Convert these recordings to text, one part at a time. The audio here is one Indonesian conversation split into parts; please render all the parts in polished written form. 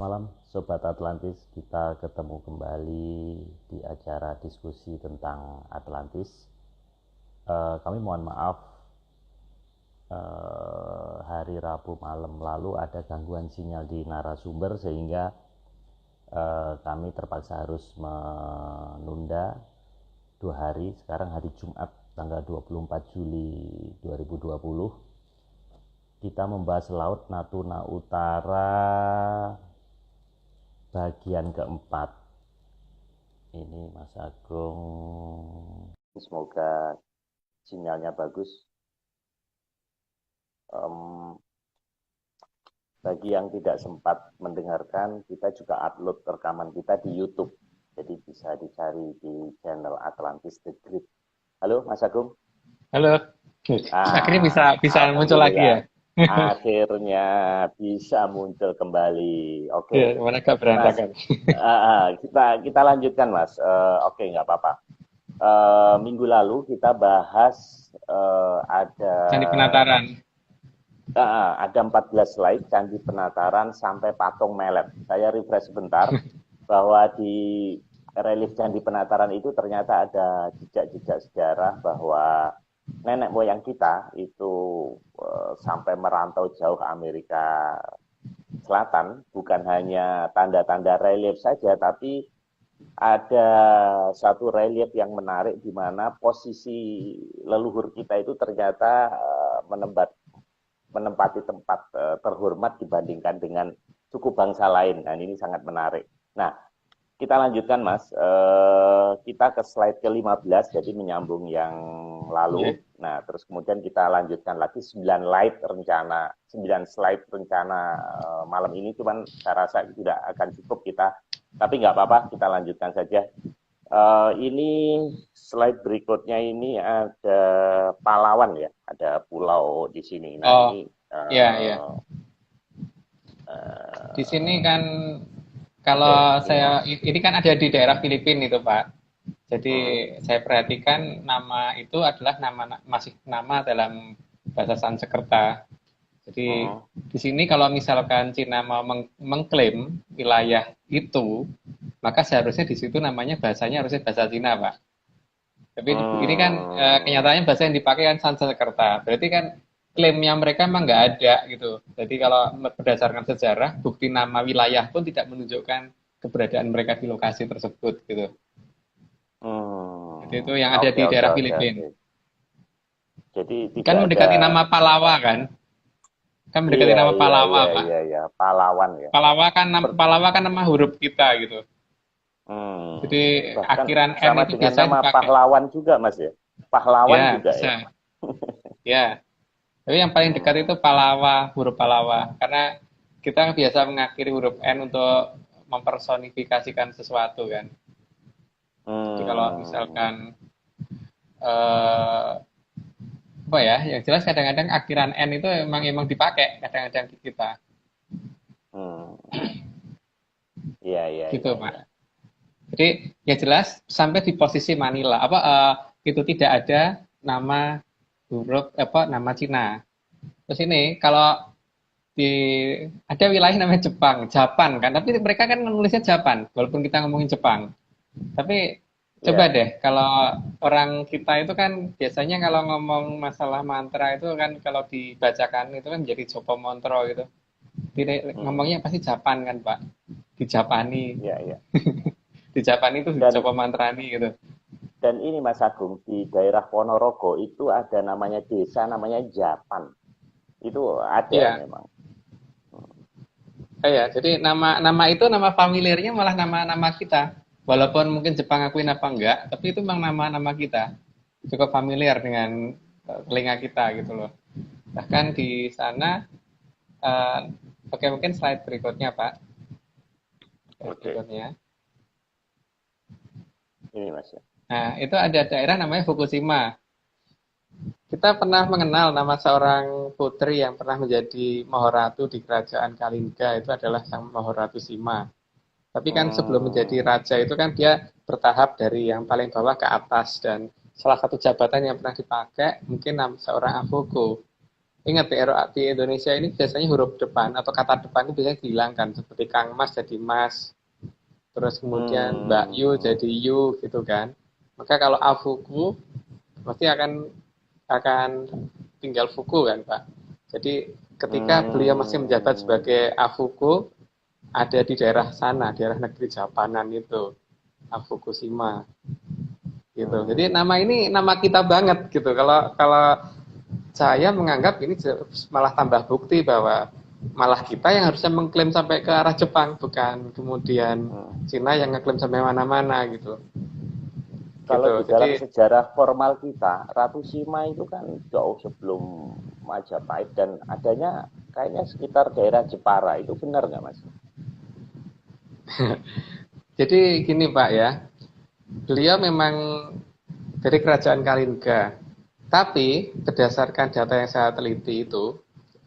Malam Sobat Atlantis, kita ketemu kembali di acara diskusi tentang Atlantis. Kami mohon maaf, hari Rabu malam lalu ada gangguan sinyal di narasumber sehingga kami terpaksa harus menunda 2 hari. Sekarang hari Jumat tanggal 24 Juli 2020. Kita membahas Laut Natuna Utara bagian keempat. Ini Mas Agung, semoga sinyalnya bagus. Bagi yang tidak sempat mendengarkan, kita juga upload rekaman kita di YouTube, jadi bisa dicari di channel Atlantis The Great. Halo Mas Agung. Halo, akhirnya bisa muncul lagi ya? Alhamdulillah, akhirnya bisa muncul kembali. Ya, Oke, mana agak Mas, berantakan. kita lanjutkan Mas. Oke, nggak apa-apa. Minggu lalu kita bahas ada Candi Penataran. 14 slide Candi Penataran sampai patung Melet. Saya refresh sebentar bahwa di relief Candi Penataran itu ternyata ada jejak-jejak sejarah bahwa nenek moyang kita itu sampai merantau jauh ke Amerika Selatan, bukan hanya tanda-tanda relief saja, tapi ada satu relief yang menarik di mana posisi leluhur kita itu ternyata menempati tempat terhormat dibandingkan dengan suku bangsa lain. Nah, ini sangat menarik. Nah, kita lanjutkan Mas, kita ke slide ke-15, jadi menyambung yang lalu. Ya. Nah, terus kemudian kita lanjutkan lagi 9 slide rencana malam ini, cuman saya rasa tidak akan cukup kita, tapi nggak apa-apa, kita lanjutkan saja. Ini slide berikutnya ini ada Palawan ya, ada pulau di sini. Nah, Oh, ini ya, ya. Di sini kan oke, kalau ini saya ini kan ada di daerah Filipina itu, Pak. Jadi hmm, saya perhatikan nama itu adalah masih nama dalam bahasa Sanskerta. Jadi hmm, di sini kalau misalkan Cina mau mengklaim wilayah itu, maka seharusnya di situ namanya bahasanya harusnya bahasa Cina, Pak. Tapi ini kan hmm, kenyataannya bahasa yang dipakai kan Sanskerta. Berarti kan klaimnya mereka emang nggak ada gitu. Jadi kalau berdasarkan sejarah, bukti nama wilayah pun tidak menunjukkan keberadaan mereka di lokasi tersebut gitu. Jadi itu yang ada oke di oke daerah oke Filipina. oke. Jadi Kan tidak ada. mendekati nama Palawa kan? Kan mendekati Iya nama iya Palawa, iya Pak. iya iya, pahlawan ya. Ber- Palawa kan nama huruf kita gitu. Jadi Bahkan akhiran N sama itu dengan biasanya nama dipakai. pahlawan juga Mas ya. Pahlawan Ya, juga ya. bisa. Ya, tapi yang paling dekat itu Hmm, Palawa, huruf Palawa. Karena kita biasa mengakhiri huruf N untuk mempersonifikasikan sesuatu kan. Jadi kalau hmm, misalkan eh, apa ya, yang jelas kadang-kadang akhiran N itu emang dipakai kadang-kadang di kita. hmm. Iya iya Gitu, iya Pak. iya. Jadi ya jelas sampai di posisi Manila itu tidak ada nama huruf nama Cina. Terus ini kalau di ada wilayah namanya Jepang, Japan kan, tapi mereka kan menulisnya Japan, walaupun kita ngomongin Jepang. Tapi coba Iya. deh, kalau orang kita itu kan biasanya kalau ngomong masalah mantra itu kan kalau dibacakan itu kan jadi Jopo Montro gitu. Hmm, Ngomongnya pasti Japan kan, Pak. Di Japani. iya iya. Di Japan itu Dan Jopo Mantrani gitu. dan ini Mas Agung, di daerah Ponorogo itu ada namanya desa namanya Japan. Itu ada Iya. memang. Ya, jadi nama itu nama familiarnya malah nama-nama kita. Walaupun mungkin Jepang akuin apa enggak, tapi itu memang nama-nama kita. Cukup familiar dengan telinga kita gitu loh. Bahkan di sana, uh, oke mungkin slide berikutnya Pak. Slide Oke, berikutnya. ini Mas ya. Nah, itu ada daerah namanya Fukushima. Kita pernah mengenal nama seorang putri yang pernah menjadi Mahoratu di kerajaan Kalingga, itu adalah Sang Mahoratu Sima. Tapi kan sebelum menjadi Hmm, raja itu kan dia bertahap dari yang paling bawah ke atas dan salah satu jabatan yang pernah dipakai mungkin seorang avogo. Ingat di Indonesia ini biasanya huruf depan atau kata depan itu biasanya dihilangkan seperti Kang Mas jadi Mas, terus kemudian Mbak Yu Hmm. jadi Yu gitu kan. Maka kalau afuku pasti akan tinggal fuku kan Pak. Jadi ketika beliau masih menjabat Hmm. sebagai afuku ada di daerah sana, daerah negeri Japanan itu, Afukushima gitu. Jadi Hmm. nama ini nama kita banget gitu. Kalau kalau saya menganggap ini malah tambah bukti bahwa malah kita yang harusnya mengklaim sampai ke arah Jepang, bukan kemudian Hmm. Cina yang ngeklaim sampai mana-mana gitu. Kalau Gitu. di Jadi dalam sejarah formal kita, Ratu Sima itu kan jauh sebelum Majapahit dan adanya kayaknya sekitar daerah Jepara. Itu benar nggak, Mas? jadi gini Pak ya, beliau memang dari kerajaan Kalingga. Tapi berdasarkan data yang saya teliti itu,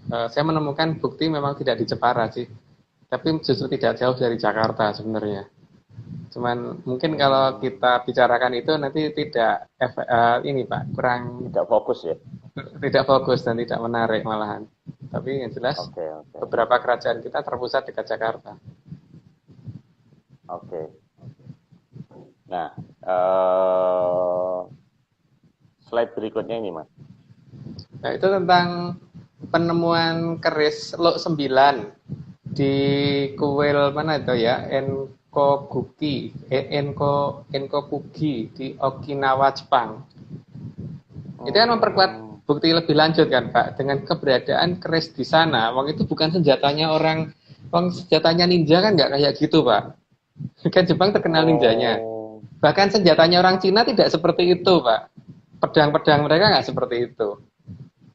saya menemukan bukti memang tidak di Jepara sih, tapi justru tidak jauh dari Jakarta sebenarnya. Cuman mungkin kalau Hmm. kita bicarakan itu nanti tidak ini Pak, kurang Tidak fokus ya? tidak fokus dan tidak menarik malahan. Tapi yang jelas Oke, oke, beberapa kerajaan kita terpusat dekat Jakarta. oke. Nah, eh, slide berikutnya ini, Mas. Nah, itu tentang penemuan keris Lok 9 di kuil mana itu ya? Enkokugi di Okinawa, Jepang. Itu kan memperkuat Hmm. bukti lebih lanjut kan, Pak, dengan keberadaan keris di sana. Wong itu bukan senjatanya orang, wong senjatanya ninja kan nggak kayak gitu, Pak. Kan Jepang terkenal ninjanya. Oh. Bahkan senjatanya orang Cina tidak seperti itu, Pak. Pedang-pedang mereka nggak seperti itu.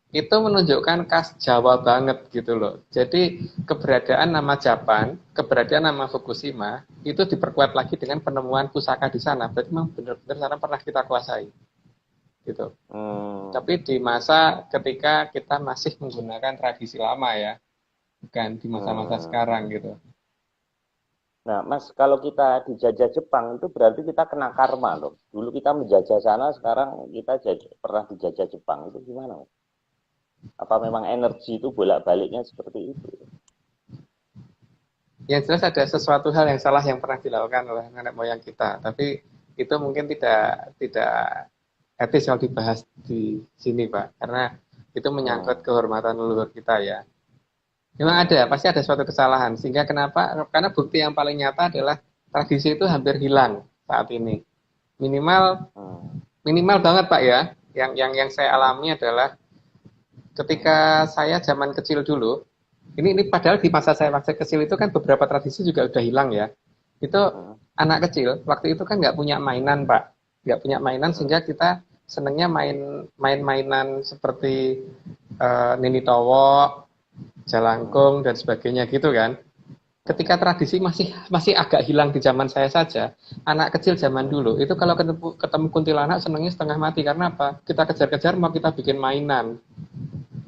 Itu menunjukkan khas Jawa banget gitu loh. Jadi keberadaan nama Japan, keberadaan nama Fukushima itu diperkuat lagi dengan penemuan pusaka di sana. Berarti memang benar-benar sana pernah kita kuasai gitu. Hmm. Tapi di masa ketika kita masih menggunakan tradisi lama ya, bukan di masa-masa Hmm. sekarang gitu. Nah, Mas, kalau kita dijajah Jepang itu berarti kita kena karma loh. Dulu kita menjajah sana, sekarang kita pernah dijajah Jepang. Itu gimana, Mas? Apa memang energi itu bolak-baliknya seperti itu? Yang jelas ada sesuatu hal yang salah yang pernah dilakukan oleh nenek moyang kita, tapi itu mungkin tidak etis kalau dibahas di sini, Pak, karena itu menyangkut Hmm. kehormatan leluhur kita ya. Memang ada, Hmm. pasti ada suatu kesalahan. Sehingga kenapa? Karena bukti yang paling nyata adalah tradisi itu hampir hilang saat ini. Minimal Hmm. minimal banget Pak ya. Yang saya alami adalah ketika saya zaman kecil dulu, ini padahal di masa saya waktu kecil itu kan beberapa tradisi juga udah hilang ya. Itu Hmm. anak kecil waktu itu kan nggak punya mainan Pak, nggak punya mainan Hmm. sehingga kita senangnya main-mainan seperti Nini Towo, Hmm. Jalangkung dan sebagainya gitu kan. Ketika Hmm. tradisi masih masih agak hilang di zaman saya saja, anak kecil zaman Hmm. dulu itu kalau ketemu kuntilanak senangnya setengah mati karena apa? Kita kejar-kejar mau kita bikin mainan.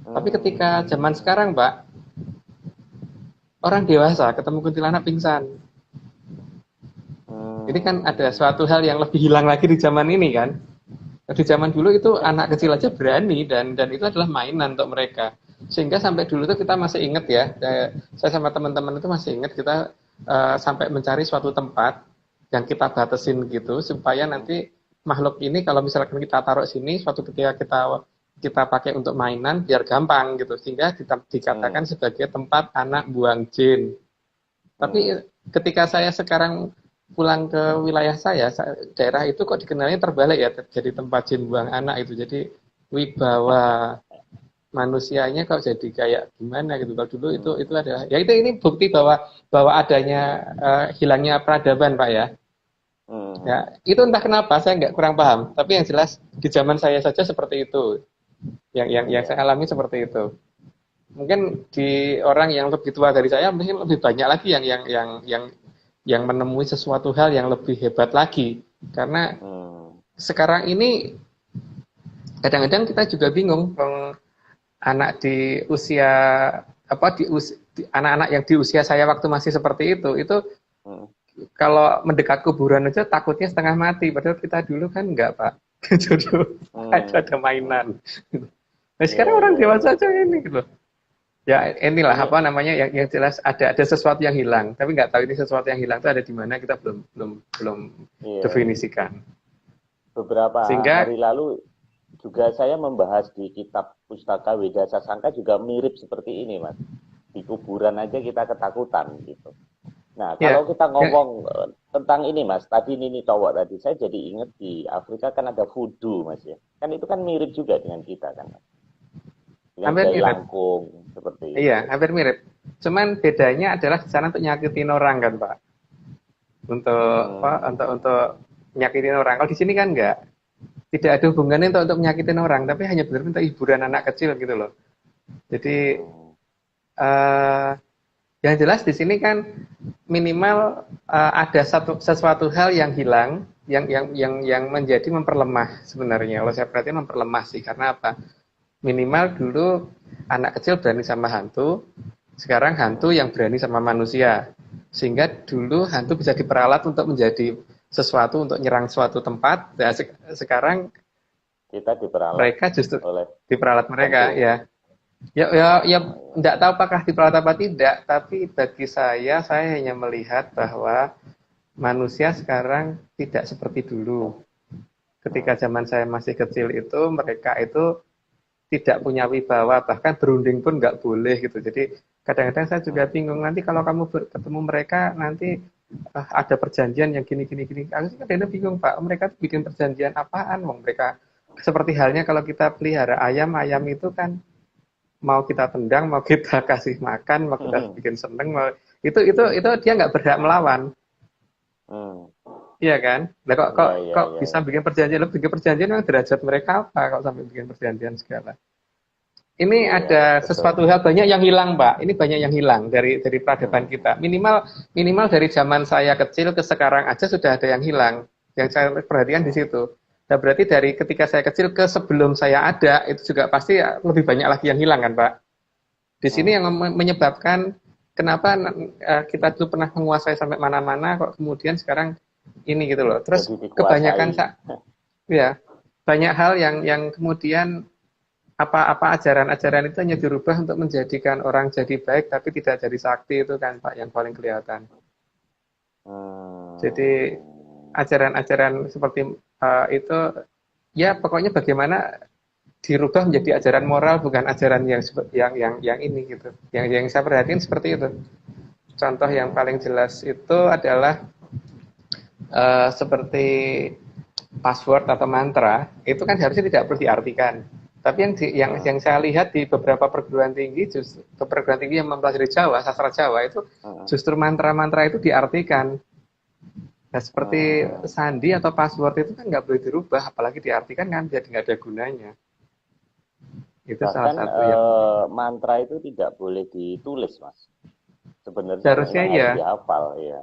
Tapi ketika zaman Hmm. sekarang, Mbak, orang dewasa ketemu kuntilanak pingsan. Ini kan ada Hmm. suatu hal yang lebih hilang lagi di zaman ini kan. Di zaman dulu itu anak kecil aja berani dan itu adalah mainan untuk mereka. Sehingga sampai dulu tuh kita masih ingat ya, saya sama teman-teman itu masih ingat kita sampai mencari suatu tempat yang kita batasin gitu supaya nanti makhluk ini kalau misalkan kita taruh sini suatu ketika kita kita pakai untuk mainan biar gampang gitu sehingga dikatakan Hmm. sebagai tempat anak buang jin. Hmm. Tapi ketika saya sekarang pulang ke wilayah saya, daerah itu kok dikenalnya terbalik ya, jadi tempat jin buang anak itu. Jadi wibawa manusianya kok jadi kayak gimana gitu. Kalau dulu itu Hmm. adalah ya itu ini bukti bahwa bahwa adanya hilangnya peradaban Pak ya. Ya, Hmm. itu entah kenapa saya nggak kurang paham. Tapi yang jelas di zaman saya saja seperti itu. Yang Iya. saya alami seperti itu. Mungkin di orang yang lebih tua dari saya mungkin lebih banyak lagi yang menemui sesuatu hal yang lebih hebat lagi karena Hmm. sekarang ini kadang-kadang kita juga bingung anak di usia apa anak-anak yang di usia saya waktu masih seperti itu Hmm. kalau mendekat kuburan aja takutnya setengah mati padahal kita dulu kan enggak Pak dulu Hmm. ada mainan Nah, Iya, sekarang orang iya, iya. dewasa aja ini gitu. Ya inilah apa namanya yang jelas ada sesuatu yang hilang, tapi nggak tahu ini sesuatu yang hilang itu ada di mana kita belum belum belum Iya, iya. definisikan. Beberapa Sehingga hari lalu juga saya membahas di kitab Pustaka Weda Sasangka juga mirip seperti ini, Mas. Di kuburan aja kita ketakutan gitu. Nah, kalau ya kita ya ngomong tentang ini, Mas, tadi Nini Cowok tadi, saya jadi ingat di Afrika kan ada voodoo, Mas ya. Kan itu kan mirip juga dengan kita kan, Mas. Dengan hampir Kiai mirip. Langkung seperti Iya, itu. hampir mirip. Cuman bedanya adalah di sana untuk nyakitin orang kan, Pak. Untuk apa? Hmm. Untuk nyakitin orang. Kalau di sini kan enggak. Tidak ada hubungannya untuk menyakitin orang, tapi hanya benar untuk hiburan anak kecil gitu loh. Jadi Hmm. eh, yang jelas di sini kan minimal ada sesuatu hal yang hilang, yang menjadi memperlemah sebenarnya. Kalau saya perhatiin memperlemah sih, karena apa? Minimal dulu anak kecil berani sama hantu, sekarang hantu yang berani sama manusia. Sehingga dulu hantu bisa diperalat untuk menjadi sesuatu untuk nyerang suatu tempat. Nah, sekarang Kita diperalat mereka justru oleh diperalat mereka hantu. ya. Ya, tidak tahu apakah diperalat apa tidak, tapi bagi saya hanya melihat bahwa manusia sekarang tidak seperti dulu. Ketika Hmm. zaman saya masih kecil itu, mereka itu tidak punya wibawa, bahkan berunding pun nggak boleh gitu. Jadi kadang-kadang saya juga Hmm. bingung, nanti kalau kamu ketemu mereka, nanti ada perjanjian yang gini. Aku sih kadang-kadang bingung, Pak, mereka bikin perjanjian apaan? Wong mereka seperti halnya kalau kita pelihara ayam, ayam itu kan mau kita tendang, mau kita kasih makan, mau kita Hmm. bikin seneng, mau itu dia nggak berhak melawan. Hmm. Iya kan? Nah, kok Iya, kok iya, kok iya, bisa iya. bikin perjanjian yang derajat mereka apa kalau sampai bikin perjanjian segala. Ini Iya, ada betul. sesuatu hal banyak yang hilang, Pak. Ini banyak yang hilang dari peradaban Hmm. kita. Minimal minimal dari zaman saya kecil ke sekarang aja sudah ada yang hilang. Yang saya perhatikan di Hmm. situ. Nah, berarti dari ketika saya kecil ke sebelum saya ada itu juga pasti lebih banyak lagi yang hilang kan, Pak? Di sini yang Hmm. menyebabkan kenapa kita dulu pernah menguasai sampai mana-mana kok kemudian sekarang ini gitu loh. Terus Jadi dikuasai. kebanyakan ya banyak hal yang kemudian apa ajaran-ajaran itu hanya dirubah untuk menjadikan orang jadi baik tapi tidak jadi sakti itu kan Pak yang paling kelihatan. Jadi Hmm. ajaran-ajaran seperti itu ya pokoknya bagaimana dirubah menjadi ajaran moral bukan ajaran yang ini gitu. Yang saya perhatiin seperti itu. Contoh yang paling Hmm. jelas itu adalah seperti password atau mantra itu kan harusnya tidak perlu diartikan. Tapi yang Hmm. saya lihat di beberapa perguruan tinggi justru perguruan tinggi yang mempelajari Jawa, sastra Jawa itu Hmm. justru mantra-mantra itu diartikan. Nah, seperti Hmm. sandi atau password itu kan nggak boleh dirubah, apalagi diartikan kan jadi nggak ada gunanya. Itu salah Bahkan satu yang mantra itu tidak boleh ditulis, Mas. Sebenarnya seharusnya memang ya, harus dihafal, ya.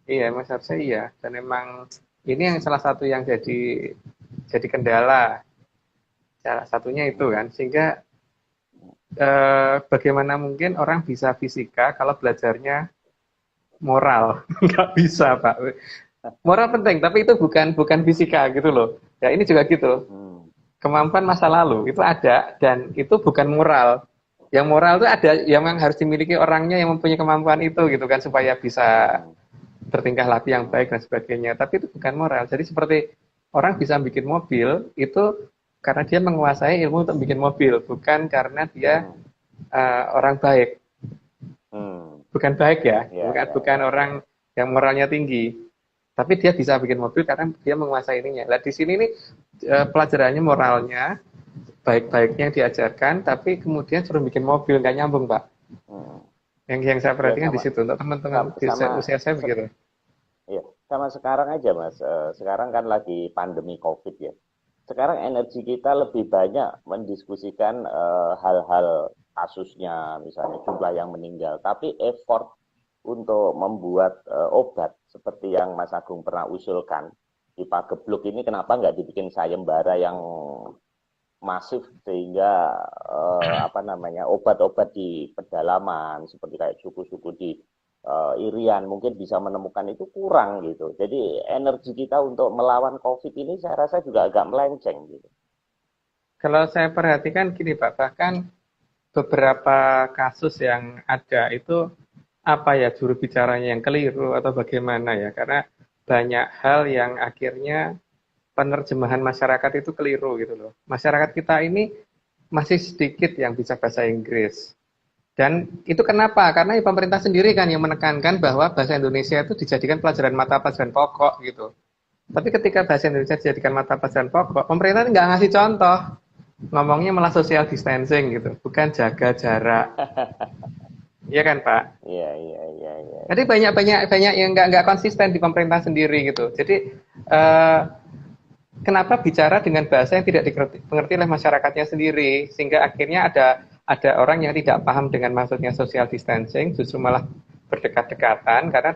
iya mas harusnya iya. Dan memang ini yang salah satu yang jadi kendala. Salah satunya itu kan, sehingga bagaimana mungkin orang bisa fisika kalau belajarnya moral? Nggak bisa, Pak. Moral penting, tapi itu bukan bukan fisika gitu loh. Ya ini juga gitu. Hmm. Kemampuan masa lalu itu ada dan itu bukan moral. Yang moral itu ada yang memang harus dimiliki orangnya yang mempunyai kemampuan itu gitu kan supaya bisa Hmm. bertingkah laku yang baik dan sebagainya. Tapi itu bukan moral. Jadi seperti orang bisa bikin mobil itu karena dia menguasai ilmu untuk bikin mobil, bukan karena dia Hmm. orang baik. Hmm. Bukan baik ya, Ya, bukan ya, bukan ya, orang ya. yang moralnya tinggi. Tapi dia bisa bikin mobil karena dia menguasai ininya. Nah, di sini nih pelajarannya moralnya baik-baiknya diajarkan, tapi kemudian suruh bikin mobil nggak nyambung, Pak. Hmm. Yang saya Ya perhatikan di sama, situ untuk teman-teman di sama, usia saya begitu. ya, sama sekarang aja, Mas. Sekarang kan lagi pandemi COVID ya. Sekarang energi kita lebih banyak mendiskusikan hal-hal kasusnya, misalnya jumlah yang meninggal. Tapi effort untuk membuat obat seperti yang Mas Agung pernah usulkan di Pagebluk ini, kenapa nggak dibikin sayembara yang masif sehingga apa namanya obat-obat di pedalaman seperti kayak suku-suku di Irian mungkin bisa menemukan itu kurang gitu. Jadi energi kita untuk melawan COVID ini saya rasa juga agak melenceng gitu. Kalau saya perhatikan gini Pak, bahkan beberapa kasus yang ada itu apa ya juru bicaranya yang keliru atau bagaimana ya? Karena banyak hal yang akhirnya penerjemahan masyarakat itu keliru gitu loh. Masyarakat kita ini masih sedikit yang bisa bahasa Inggris. Dan itu kenapa? Karena pemerintah sendiri kan yang menekankan bahwa bahasa Indonesia itu dijadikan pelajaran mata pelajaran pokok gitu. Tapi ketika bahasa Indonesia dijadikan mata pelajaran pokok, pemerintah nggak ngasih contoh. Ngomongnya malah social distancing gitu, bukan jaga jarak. Iya kan Pak? Iya, iya, iya, iya. Jadi banyak yang nggak konsisten di pemerintah sendiri gitu. Jadi eh, kenapa bicara dengan bahasa yang tidak dimengerti oleh masyarakatnya sendiri, sehingga akhirnya ada orang yang tidak paham dengan maksudnya social distancing, justru malah berdekat-dekatan karena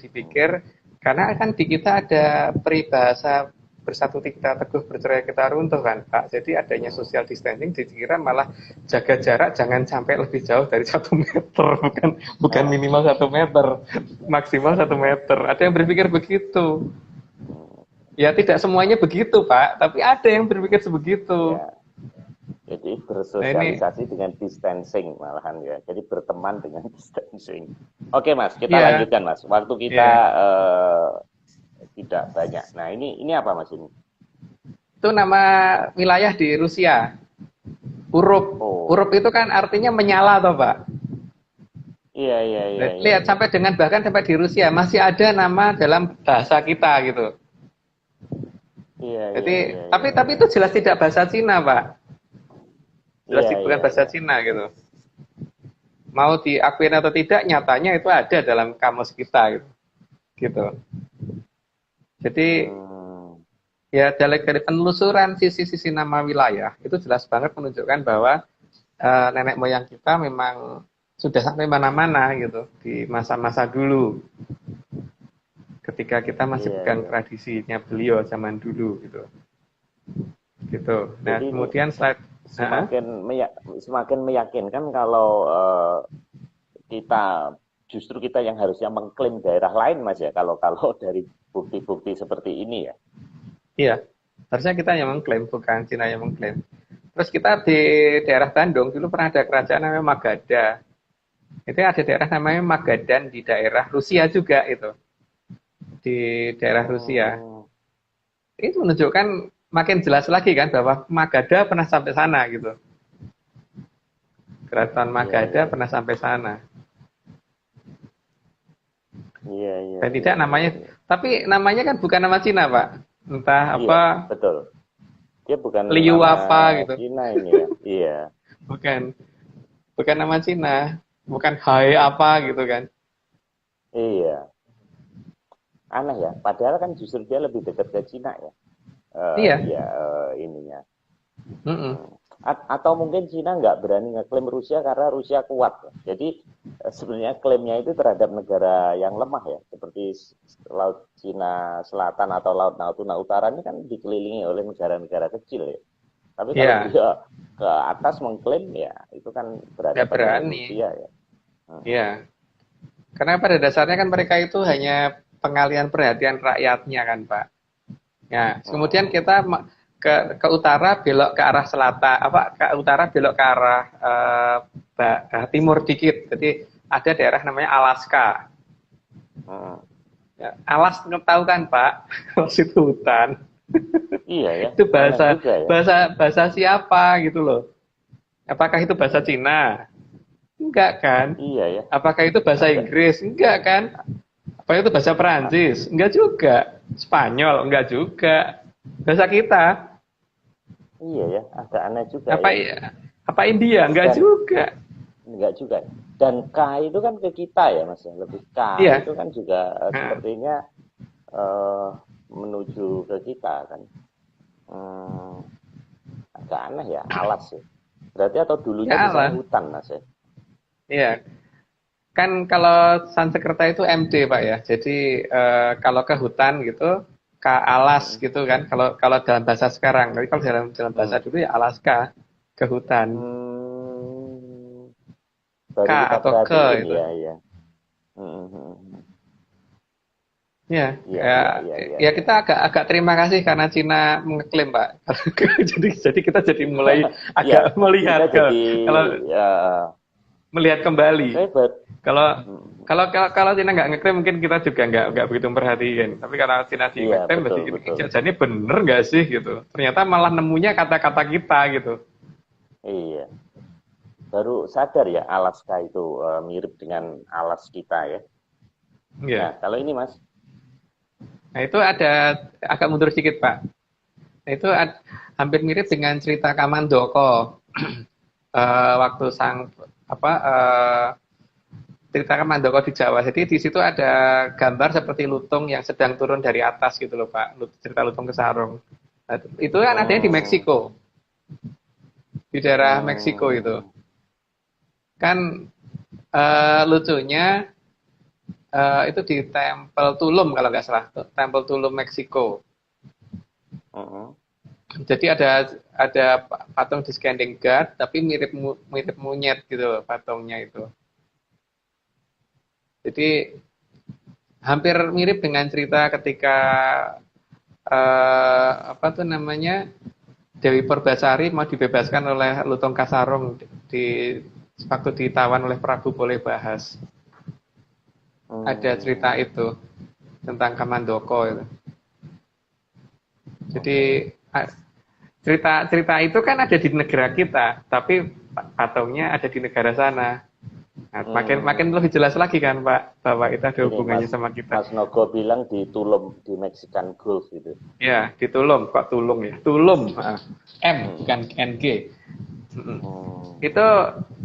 dipikir karena kan di kita ada peribahasa bersatu kita teguh bercerai kita runtuh kan Pak. Jadi adanya social distancing dikira malah jaga jarak jangan sampai lebih jauh dari 1 meter, bukan minimal 1 meter, maksimal 1 meter. Ada yang berpikir begitu. Ya tidak semuanya begitu Pak, tapi ada yang berpikir sebegitu. Ya, jadi Nah ini, bersosialisasi dengan distancing malahan ya. Jadi berteman dengan distancing. Oke Mas, kita ya, lanjutkan Mas. Waktu kita ya. tidak banyak. Nah ini apa Mas ini? Itu nama wilayah di Rusia. Urup. Oh, Urup itu kan artinya menyala toh Pak. iya, iya, iya, iya, Lihat iya. sampai dengan bahkan sampai di Rusia masih ada nama dalam bahasa kita gitu. Iya, iya, Jadi iya, iya, tapi iya. itu jelas tidak bahasa Cina Pak. Jelas Iya, bukan iya, bahasa iya. Cina gitu. Mau diakuin atau tidak nyatanya itu ada dalam kamus kita gitu. Gitu. Jadi Hmm, ya dari penelusuran sisi-sisi nama wilayah itu jelas banget menunjukkan bahwa nenek moyang kita memang sudah sampai mana-mana gitu di masa-masa dulu ketika kita masih iya, pegang iya. tradisinya beliau zaman dulu gitu gitu. Nah Jadi ini kemudian slide semakin meyakinkan kalau kita justru kita yang harusnya mengklaim daerah lain Mas ya. Kalau kalau dari bukti-bukti seperti ini ya. iya harusnya kita yang mengklaim bukan Cina yang mengklaim. Terus kita di daerah Bandung dulu pernah ada kerajaan namanya Magadha. Itu ada daerah namanya Magadan di daerah Rusia juga itu di daerah Rusia. Oh, Itu menunjukkan makin jelas lagi kan bahwa Magadha pernah sampai sana gitu. Keraton iya, Magadha iya, pernah sampai sana. iya, iya, Dan iya, tidak iya, namanya, iya. tapi namanya kan bukan nama Cina, Pak. Entah Iya, apa, betul. Dia bukan Liu nama apa gitu. Cina ini ya. Iya, Bukan, bukan nama Cina. Bukan Hai apa gitu kan. iya. Aneh ya. Padahal kan justru dia lebih dekat ke Cina ya. Iya. Dia ininya. Mm-mm. Atau mungkin Cina nggak berani ngeklaim Rusia karena Rusia kuat. Jadi sebenarnya klaimnya itu terhadap negara yang lemah ya, seperti Laut Cina Selatan atau Laut Natuna Utara ini kan dikelilingi oleh negara-negara kecil ya. Tapi kalau Iya, dia ke atas mengklaim ya itu kan nggak berhadapan dengan berani. Rusia ya. Iya. Karena pada dasarnya kan mereka itu hanya pengalian perhatian rakyatnya kan, Pak. Ya, kemudian kita ke utara belok ke arah selatan, apa ke utara belok ke arah timur dikit. Jadi ada daerah namanya Alaska. Hmm. Ya, Alas tahu kan Pak, Alas itu hutan. Iya ya, Itu aneh bahasa juga ya. bahasa bahasa siapa gitu loh. Apakah itu bahasa Cina? Enggak kan? Iya ya, Apakah itu bahasa agak, Inggris? Enggak kan? Apakah itu bahasa Perancis? Enggak juga. Spanyol? Enggak juga. Bahasa kita? iya ya, agak aneh juga Apa ya. apa India? Enggak Dan juga. enggak juga. Dan K itu kan ke kita ya Mas ya, lebih K Iya. itu kan juga Nah, sepertinya eh, menuju ke kita kan. Hmm, agak aneh ya, alas ya. Berarti atau dulunya ya di sana Allah. hutan Mas ya. Iya. Kan kalau Sansekerta itu MD Pak ya. Jadi kalau ke hutan gitu, ke alas Hmm. gitu kan. Kalau kalau dalam bahasa sekarang, tapi kalau dalam dalam bahasa Hmm. dulu ya Alaska ke hutan. Hmm, K baru kita atau ke perhatiin itu. ya ya. Hmm. Hmm, hmm. Ya, Iya, ya, iya, iya, iya, ya iya. kita agak terima kasih karena Cina mengeklaim, Pak. Jadi kita jadi mulai Iya, agak kita melihat jadi kalau uh, melihat kembali. saya ber, Kalau mm, kalau Cina nggak ngeklaim mungkin kita juga nggak begitu memperhatikan. Tapi kalau Cina di iya ngeklaim betul berarti ini betul. jajannya bener nggak sih gitu. Ternyata malah nemunya kata-kata kita gitu. Iya, baru sadar ya Alaska itu mirip dengan alas kita ya. Nah, Ya. kalau ini Mas, Nah itu ada agak mundur sedikit Pak. Nah, itu hampir mirip dengan cerita Kamandoko. Waktu sang apa cerita Kamandoko di Jawa. Jadi di situ ada gambar seperti lutung yang sedang turun dari atas gitu loh Pak. Cerita lutung ke sarung. Nah, itu kan adanya di hmm, Meksiko, di daerah Meksiko itu. hmm, Kan lucunya itu di Tempel Tulum kalau nggak salah, Tempel Tulum Meksiko. hmm, Jadi ada patung di Standing Guard, tapi mirip monyet gitu loh, patungnya itu. Jadi hampir mirip dengan cerita ketika apa tuh namanya Dewi Purbasari mau dibebaskan oleh Lutung Kasarung di waktu ditawan oleh Prabu Boleh Bahas. Ada cerita hmm. itu tentang Kamandoko itu. Jadi Oke. cerita itu kan ada di negara kita, tapi patungnya ada di negara sana. Nah, makin Hmm. lebih jelas lagi kan Pak bahwa itu ada Ini hubungannya sama kita. Mas Nogo bilang di Tulum di Mexican Gulf gitu. Ya, di Tulum, kok Tulung ya? Tulum, M Hmm. bukan NG. Hmm. Itu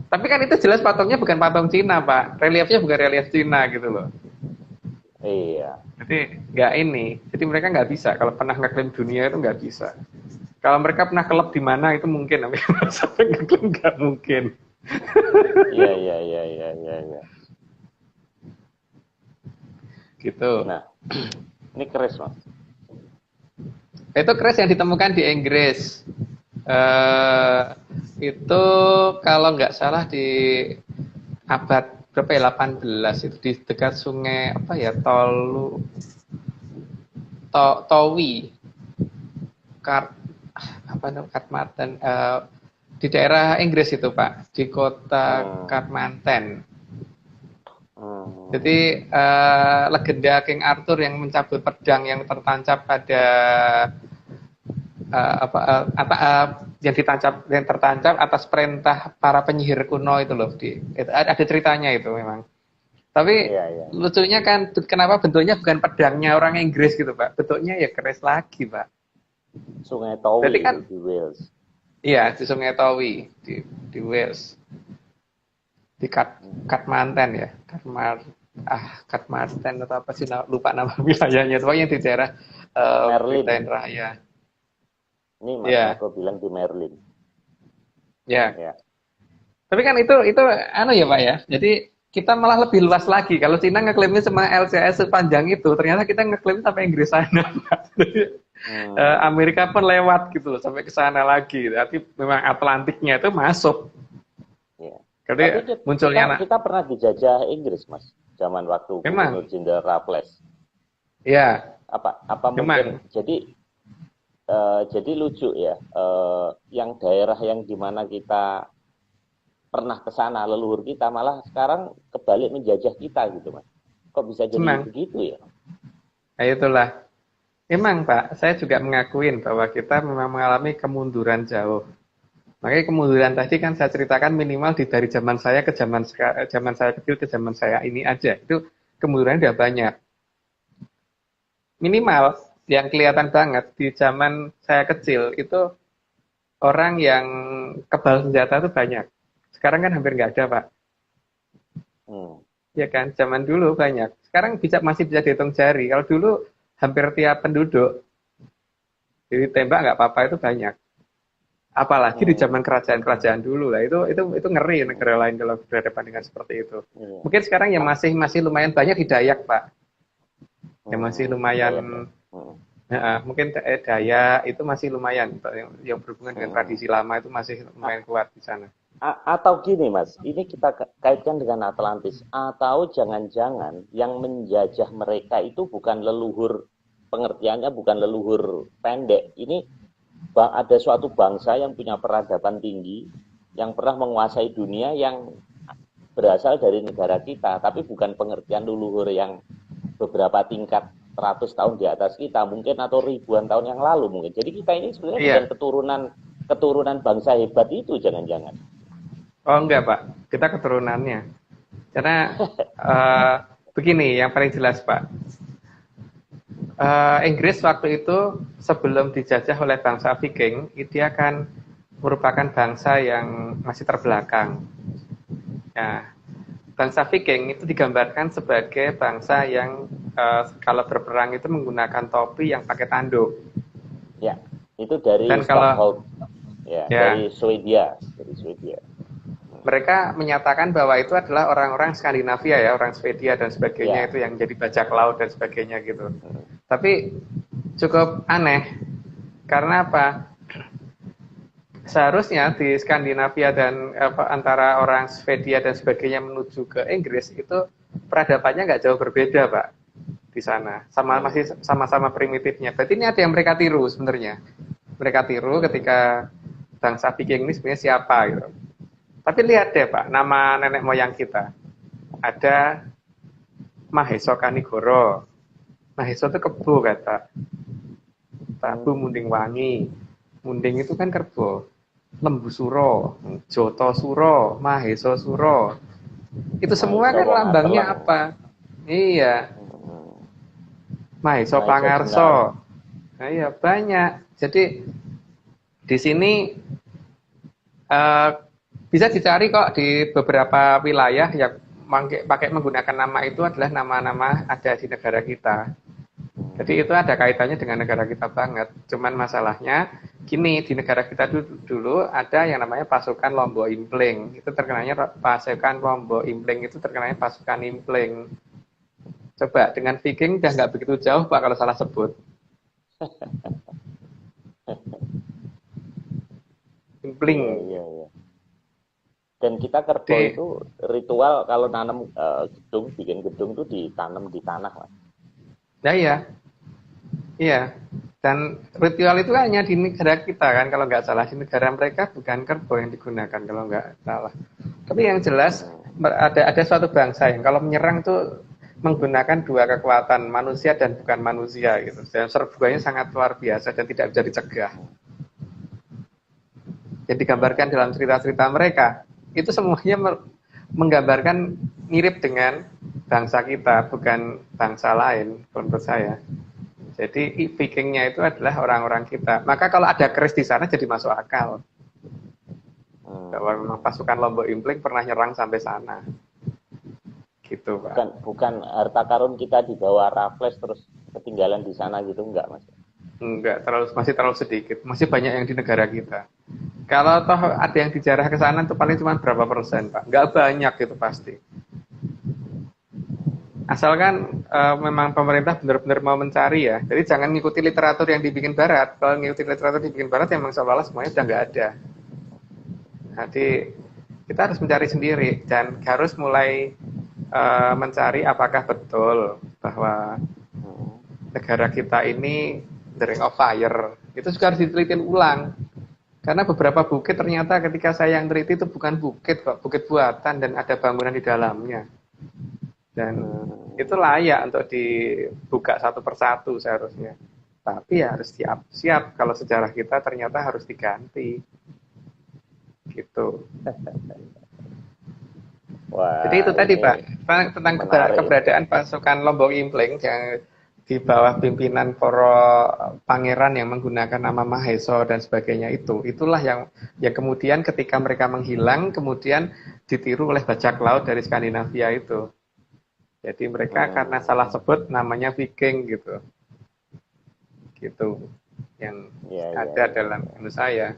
tapi kan itu jelas patungnya bukan patung Cina Pak, reliefnya bukan relief Cina gitu loh. Iya. Jadi nggak ini, jadi mereka nggak bisa kalau pernah ngeklaim dunia itu nggak bisa. Kalau mereka pernah kelab di mana itu mungkin, tapi sampai ngeklaim nggak mungkin. Iya, iya, iya, iya, iya, iya. Gitu. Nah, ini keris, Mas. Itu keris yang ditemukan di Inggris. Eh, itu kalau nggak salah di abad berapa ya 18 itu di dekat sungai apa ya Towi Kart apa namanya Carmarthen di daerah Inggris itu Pak di kota Hmm. Carmarthen. Hmm. Jadi legenda King Arthur yang mencabut pedang yang tertancap pada yang tertancap atas perintah para penyihir kuno itu loh ada ceritanya itu memang. Tapi Iya, iya. lucunya kan kenapa bentuknya bukan pedangnya orang Inggris gitu Pak, bentuknya ya keris lagi Pak. Sungai Towi Berarti kan itu di Wales. iya di Sungai Towi di Wales di Hmm. Katmanten ya Katmanten atau apa sih lupa nama wilayahnya pokoknya di daerah Merlin. Britain Raya Ini Mas ya Nogo bilang di Merlin. ya. Ya. Tapi kan itu anu ya Pak ya. Jadi kita malah lebih luas lagi. Kalau Cina ngeklaimnya cuma LCS sepanjang itu, ternyata kita ngeklaim sampai Inggris sana. Hmm. Amerika pun lewat gitu loh sampai ke sana lagi. Tapi memang Atlantiknya itu masuk. Ya. Jadi Tapi kita munculnya kita pernah dijajah Inggris, Mas. Zaman waktu Gubernur memang Jenderal Raffles. ya Apa mungkin memang jadi lucu ya, yang daerah yang dimana kita pernah ke sana leluhur kita malah sekarang kebalik menjajah kita gitu Mas. Kok bisa jadi memang. begitu ya? Nah, itulah. Memang Pak, saya juga mengakuin bahwa kita memang mengalami kemunduran jauh. Makanya kemunduran tadi kan saya ceritakan minimal dari zaman saya ke zaman saya kecil ke zaman saya ini aja. Itu kemunduran udah banyak. Minimal yang kelihatan banget di zaman saya kecil itu orang yang kebal senjata itu banyak. Sekarang kan hampir nggak ada Pak. Hmm. Ya kan, zaman dulu banyak. Sekarang masih bisa dihitung jari. Kalau dulu hampir tiap penduduk jadi tembak nggak apa-apa itu banyak. Apalagi di zaman Hmm. kerajaan-kerajaan dulu lah itu ngeri negara lain kalau berhadapan dengan seperti itu. Iya. Mungkin sekarang ya Pak. masih lumayan banyak di Dayak Pak. Yang masih Dayak ya. lumayan Hmm. mungkin Dayak itu masih lumayan yang berhubungan dengan Hmm. tradisi lama itu masih lumayan kuat di sana. Atau gini Mas, ini kita kaitkan dengan Atlantis. Atau jangan-jangan yang menjajah mereka itu bukan leluhur, pengertiannya bukan leluhur pendek. Ini ada suatu bangsa yang punya peradaban tinggi, yang pernah menguasai dunia, yang berasal dari negara kita, tapi bukan pengertian leluhur yang beberapa tingkat 100 tahun di atas kita mungkin, atau ribuan tahun yang lalu mungkin. Jadi kita ini sebenarnya bukan keturunan bangsa hebat itu, jangan-jangan. Oh enggak Pak, kita keturunannya. Karena begini, yang paling jelas Pak, Inggris waktu itu sebelum dijajah oleh bangsa Viking, dia kan merupakan bangsa yang masih terbelakang. Nah, bangsa Viking itu digambarkan sebagai bangsa yang kalau berperang itu menggunakan topi yang pakai tanduk. Ya, itu dari Stockholm. Ya, dari Swedia, Mereka menyatakan bahwa itu adalah orang-orang Skandinavia ya, orang Swedia dan sebagainya, itu yang jadi bajak laut dan sebagainya gitu. Tapi cukup aneh, karena apa? Seharusnya di Skandinavia dan antara orang Swedia dan sebagainya menuju ke Inggris itu peradabannya nggak jauh berbeda Pak di sana, masih sama-sama primitifnya. Berarti ini ada yang mereka tiru sebenarnya. Mereka tiru ketika bangsa Viking ini sebenarnya siapa gitu. Tapi lihat deh Pak, nama nenek moyang kita. Ada Maheso Kanigoro. Maheso itu kebo kata. Prabu Munding Wangi. Munding itu kan kerbau. Lembu Suro, Joto Suro, Maheso Suro. Itu semua kan lambangnya apa? Iya. Maheso Pangarso. Nah, iya banyak. Jadi di sini bisa dicari kok di beberapa wilayah yang pakai menggunakan nama itu adalah nama-nama ada di negara kita. Jadi itu ada kaitannya dengan negara kita banget. Cuman masalahnya gini, di negara kita dulu ada yang namanya pasukan Lombok Impling. Itu terkenalnya pasukan Lombok Impling itu terkenalnya pasukan Impling. Coba dengan Viking udah nggak begitu jauh Pak kalau salah sebut. Impling. Iya. Dan kita kerbau itu ritual kalau nanam gedung, bikin gedung itu ditanam di tanah Mas. Nah iya. Dan ritual itu hanya di negara kita kan, kalau nggak salah. Di negara mereka bukan kerbau yang digunakan kalau nggak salah. Tapi yang jelas ada suatu bangsa yang kalau menyerang itu menggunakan dua kekuatan, manusia dan bukan manusia gitu. Dan serbuannya sangat luar biasa dan tidak bisa dicegah. Yang digambarkan dalam cerita-cerita mereka itu semuanya menggambarkan mirip dengan bangsa kita, bukan bangsa lain menurut saya. Jadi Vikingnya itu adalah orang-orang kita. Maka kalau ada keris di sana jadi masuk akal. Bahwa memang pasukan Lombok Impling pernah nyerang sampai sana. Gitu Pak. Bukan harta karun kita dibawa Raffles terus ketinggalan di sana gitu, enggak Mas? Enggak, masih terlalu sedikit. Masih banyak yang di negara kita. Kalau toh ada yang dijarah ke sana itu paling cuma berapa persen, Pak? Nggak banyak itu pasti. Asalkan memang pemerintah benar-benar mau mencari ya. Jadi jangan ngikuti literatur yang dibikin Barat. Kalau ngikuti literatur dibikin Barat, memang seolah-olah semuanya sudah nggak ada. Jadi kita harus mencari sendiri dan harus mulai mencari apakah betul bahwa negara kita ini the Ring of Fire. Itu juga harus diteliti ulang. Karena beberapa bukit ternyata ketika saya yang teliti itu bukan bukit, Pak, bukit buatan dan ada bangunan di dalamnya. Dan itu layak untuk dibuka satu persatu seharusnya. Tapi ya harus siap kalau sejarah kita ternyata harus diganti. Gitu. Wah, jadi itu tadi Pak, tentang keberadaan pasukan Lombok Impling yang di bawah pimpinan para pangeran yang menggunakan nama Maheso dan sebagainya itulah yang kemudian ketika mereka menghilang kemudian ditiru oleh bajak laut dari Skandinavia itu. Jadi mereka karena salah sebut namanya Viking gitu yang ada dalam menurut saya.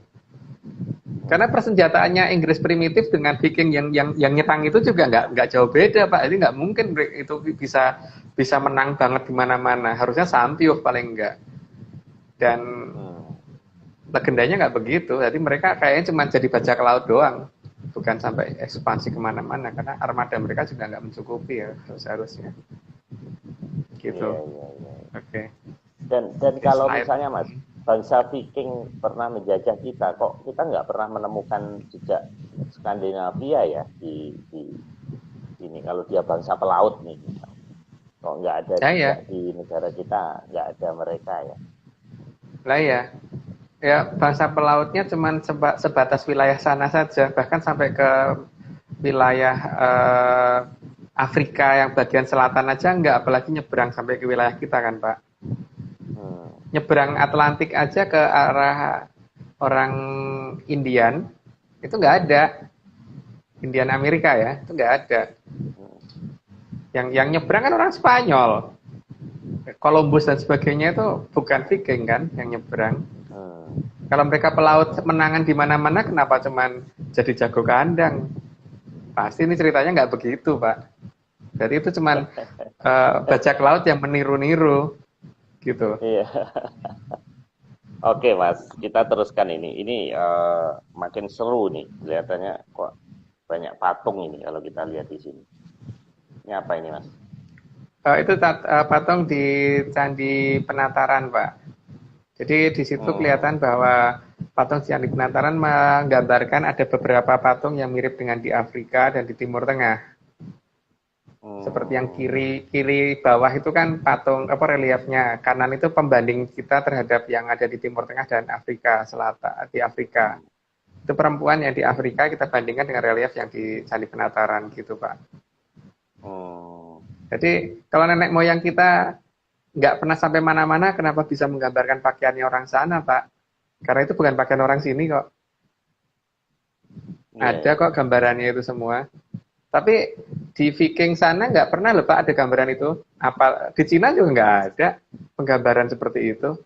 Karena persenjataannya Inggris primitif dengan Viking yang nyerang itu juga nggak jauh beda Pak. Jadi nggak mungkin itu bisa menang banget di mana-mana. Harusnya Santiuf paling enggak. Dan legendanya nggak begitu. Jadi mereka kayaknya cuma jadi bajak laut doang. bukan sampai ekspansi kemana-mana karena armada mereka juga nggak mencukupi ya seharusnya gitu. Iya, iya, iya. Oke. Dan kalau misalnya Mas, bangsa Viking pernah menjajah kita, kok kita nggak pernah menemukan jejak Skandinavia ya di sini. Kalau dia bangsa pelaut nih, kok nggak ada jejak di negara kita, nggak ada mereka ya. Lah ya bangsa pelautnya cuma sebatas wilayah sana saja, bahkan sampai ke wilayah Afrika yang bagian selatan aja nggak, apalagi nyebrang sampai ke wilayah kita kan Pak. Nyebrang Atlantik aja ke arah orang Indian itu nggak ada, Indian Amerika ya itu nggak ada. Yang nyebrang kan orang Spanyol, Columbus dan sebagainya itu bukan Viking kan yang nyebrang. Kalau mereka pelaut menangan di mana-mana, kenapa cuman jadi jago kandang? Pasti ini ceritanya nggak begitu Pak. Jadi itu cuman bajak laut yang meniru-niru gitu. Iya. Oke Mas, kita teruskan ini. Ini makin seru nih, kelihatannya kok banyak patung ini kalau kita lihat di sini. Ini apa ini Mas? Itu patung di Candi Penataran Pak. Jadi di situ kelihatan bahwa patung Candi Penataran menggambarkan ada beberapa patung yang mirip dengan di Afrika dan di Timur Tengah. Seperti yang kiri bawah itu kan patung reliefnya, kanan itu pembanding kita terhadap yang ada di Timur Tengah dan Afrika Selatan di Afrika. Itu perempuan yang di Afrika kita bandingkan dengan relief yang di Candi Penataran gitu Pak. Jadi kalau nenek moyang kita nggak pernah sampai mana-mana, kenapa bisa menggambarkan pakaiannya orang sana Pak? Karena itu bukan pakaian orang sini kok. Ada kok gambarannya itu semua. Tapi di Viking sana nggak pernah loh Pak ada gambaran itu. Apa di Cina juga nggak ada penggambaran seperti itu.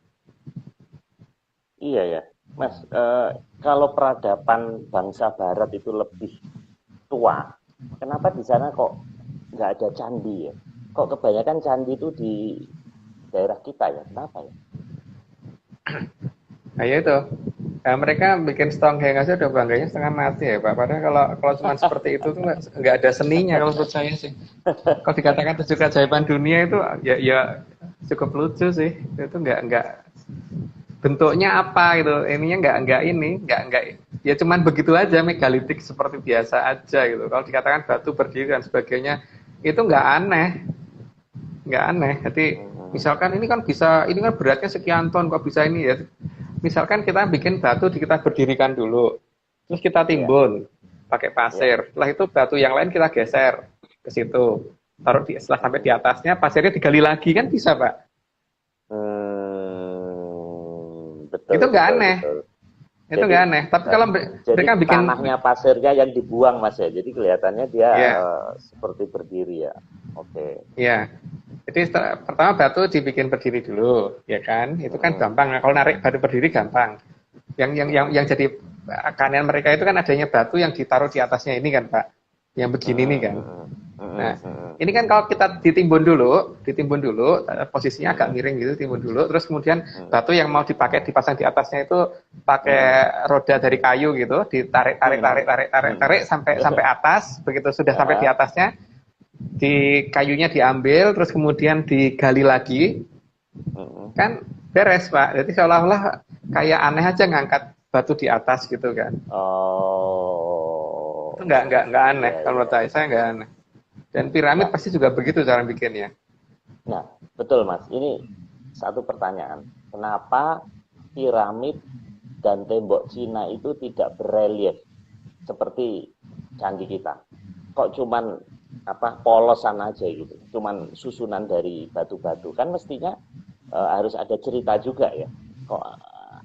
Iya ya, Mas. Kalau peradaban bangsa Barat itu lebih tua, kenapa di sana kok nggak ada candi ya? Kok kebanyakan candi itu di daerah kita ya? Kenapa ya? Nah ya itu. Nah, mereka bikin Stonehenge aja udah bangganya setengah mati ya Pak. Padahal kalau cuma seperti itu tuh nggak ada seninya kalau menurut saya sih. Kalau dikatakan 7 keajaiban dunia itu ya cukup lucu sih. Itu nggak bentuknya apa gitu. Ininya nggak ya cuman begitu aja, megalitik seperti biasa aja gitu. Kalau dikatakan batu berdiri dan sebagainya itu nggak aneh. Jadi misalkan ini kan beratnya sekian ton, kok bisa ini ya. Misalkan kita bikin batu, kita berdirikan dulu, terus kita timbun pakai pasir. Setelah itu batu yang lain kita geser ke situ, setelah sampai di atasnya pasirnya digali lagi, kan bisa Pak? Betul. Itu nggak aneh. Betul. Itu nggak aneh. Tapi kalau mereka bikin tanahnya pasirnya yang dibuang Mas ya, jadi kelihatannya dia seperti berdiri ya. Oke. Iya. Jadi pertama batu dibikin berdiri dulu, ya kan? Itu kan gampang. Nah, kalau narik batu berdiri gampang. Yang jadi keanehan mereka itu kan adanya batu yang ditaruh di atasnya ini kan, Pak. Yang begini nih kan. Nah, ini kan kalau kita ditimbun dulu, posisinya agak miring gitu, timbun dulu, terus kemudian batu yang mau dipakai dipasang di atasnya itu pakai roda dari kayu gitu, ditarik sampai atas. Begitu sudah sampai di atasnya, di kayunya diambil, terus kemudian digali lagi, kan beres Pak. Jadi seolah-olah kayak aneh aja ngangkat batu di atas gitu kan. Itu nggak aneh kalau menurut saya nggak aneh. Dan piramid pasti juga begitu cara bikinnya. Nah betul Mas, ini satu pertanyaan, kenapa piramid dan tembok Cina itu tidak berelief seperti candi kita? Kok cuman polosan aja gitu, cuman susunan dari batu-batu, kan mestinya harus ada cerita juga ya. Kok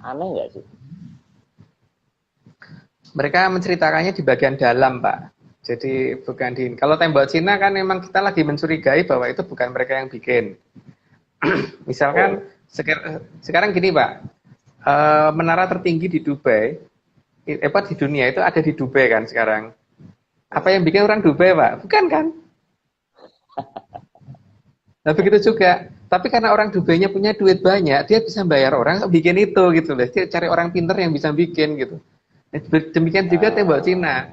aneh nggak sih? Mereka menceritakannya di bagian dalam Pak, jadi bukan di. Kalau tembok Cina kan memang kita lagi mencurigai bahwa itu bukan mereka yang bikin. Misalkan sekarang gini Pak, menara tertinggi di Dubai, di dunia itu ada di Dubai kan sekarang. Apa yang bikin orang Dubai, Pak? Bukan kan? Nah, begitu juga. Tapi karena orang Dubainya punya duit banyak, dia bisa bayar orang bikin itu gitu loh. Dia cari orang pintar yang bisa bikin gitu. Demikian juga tembok Cina.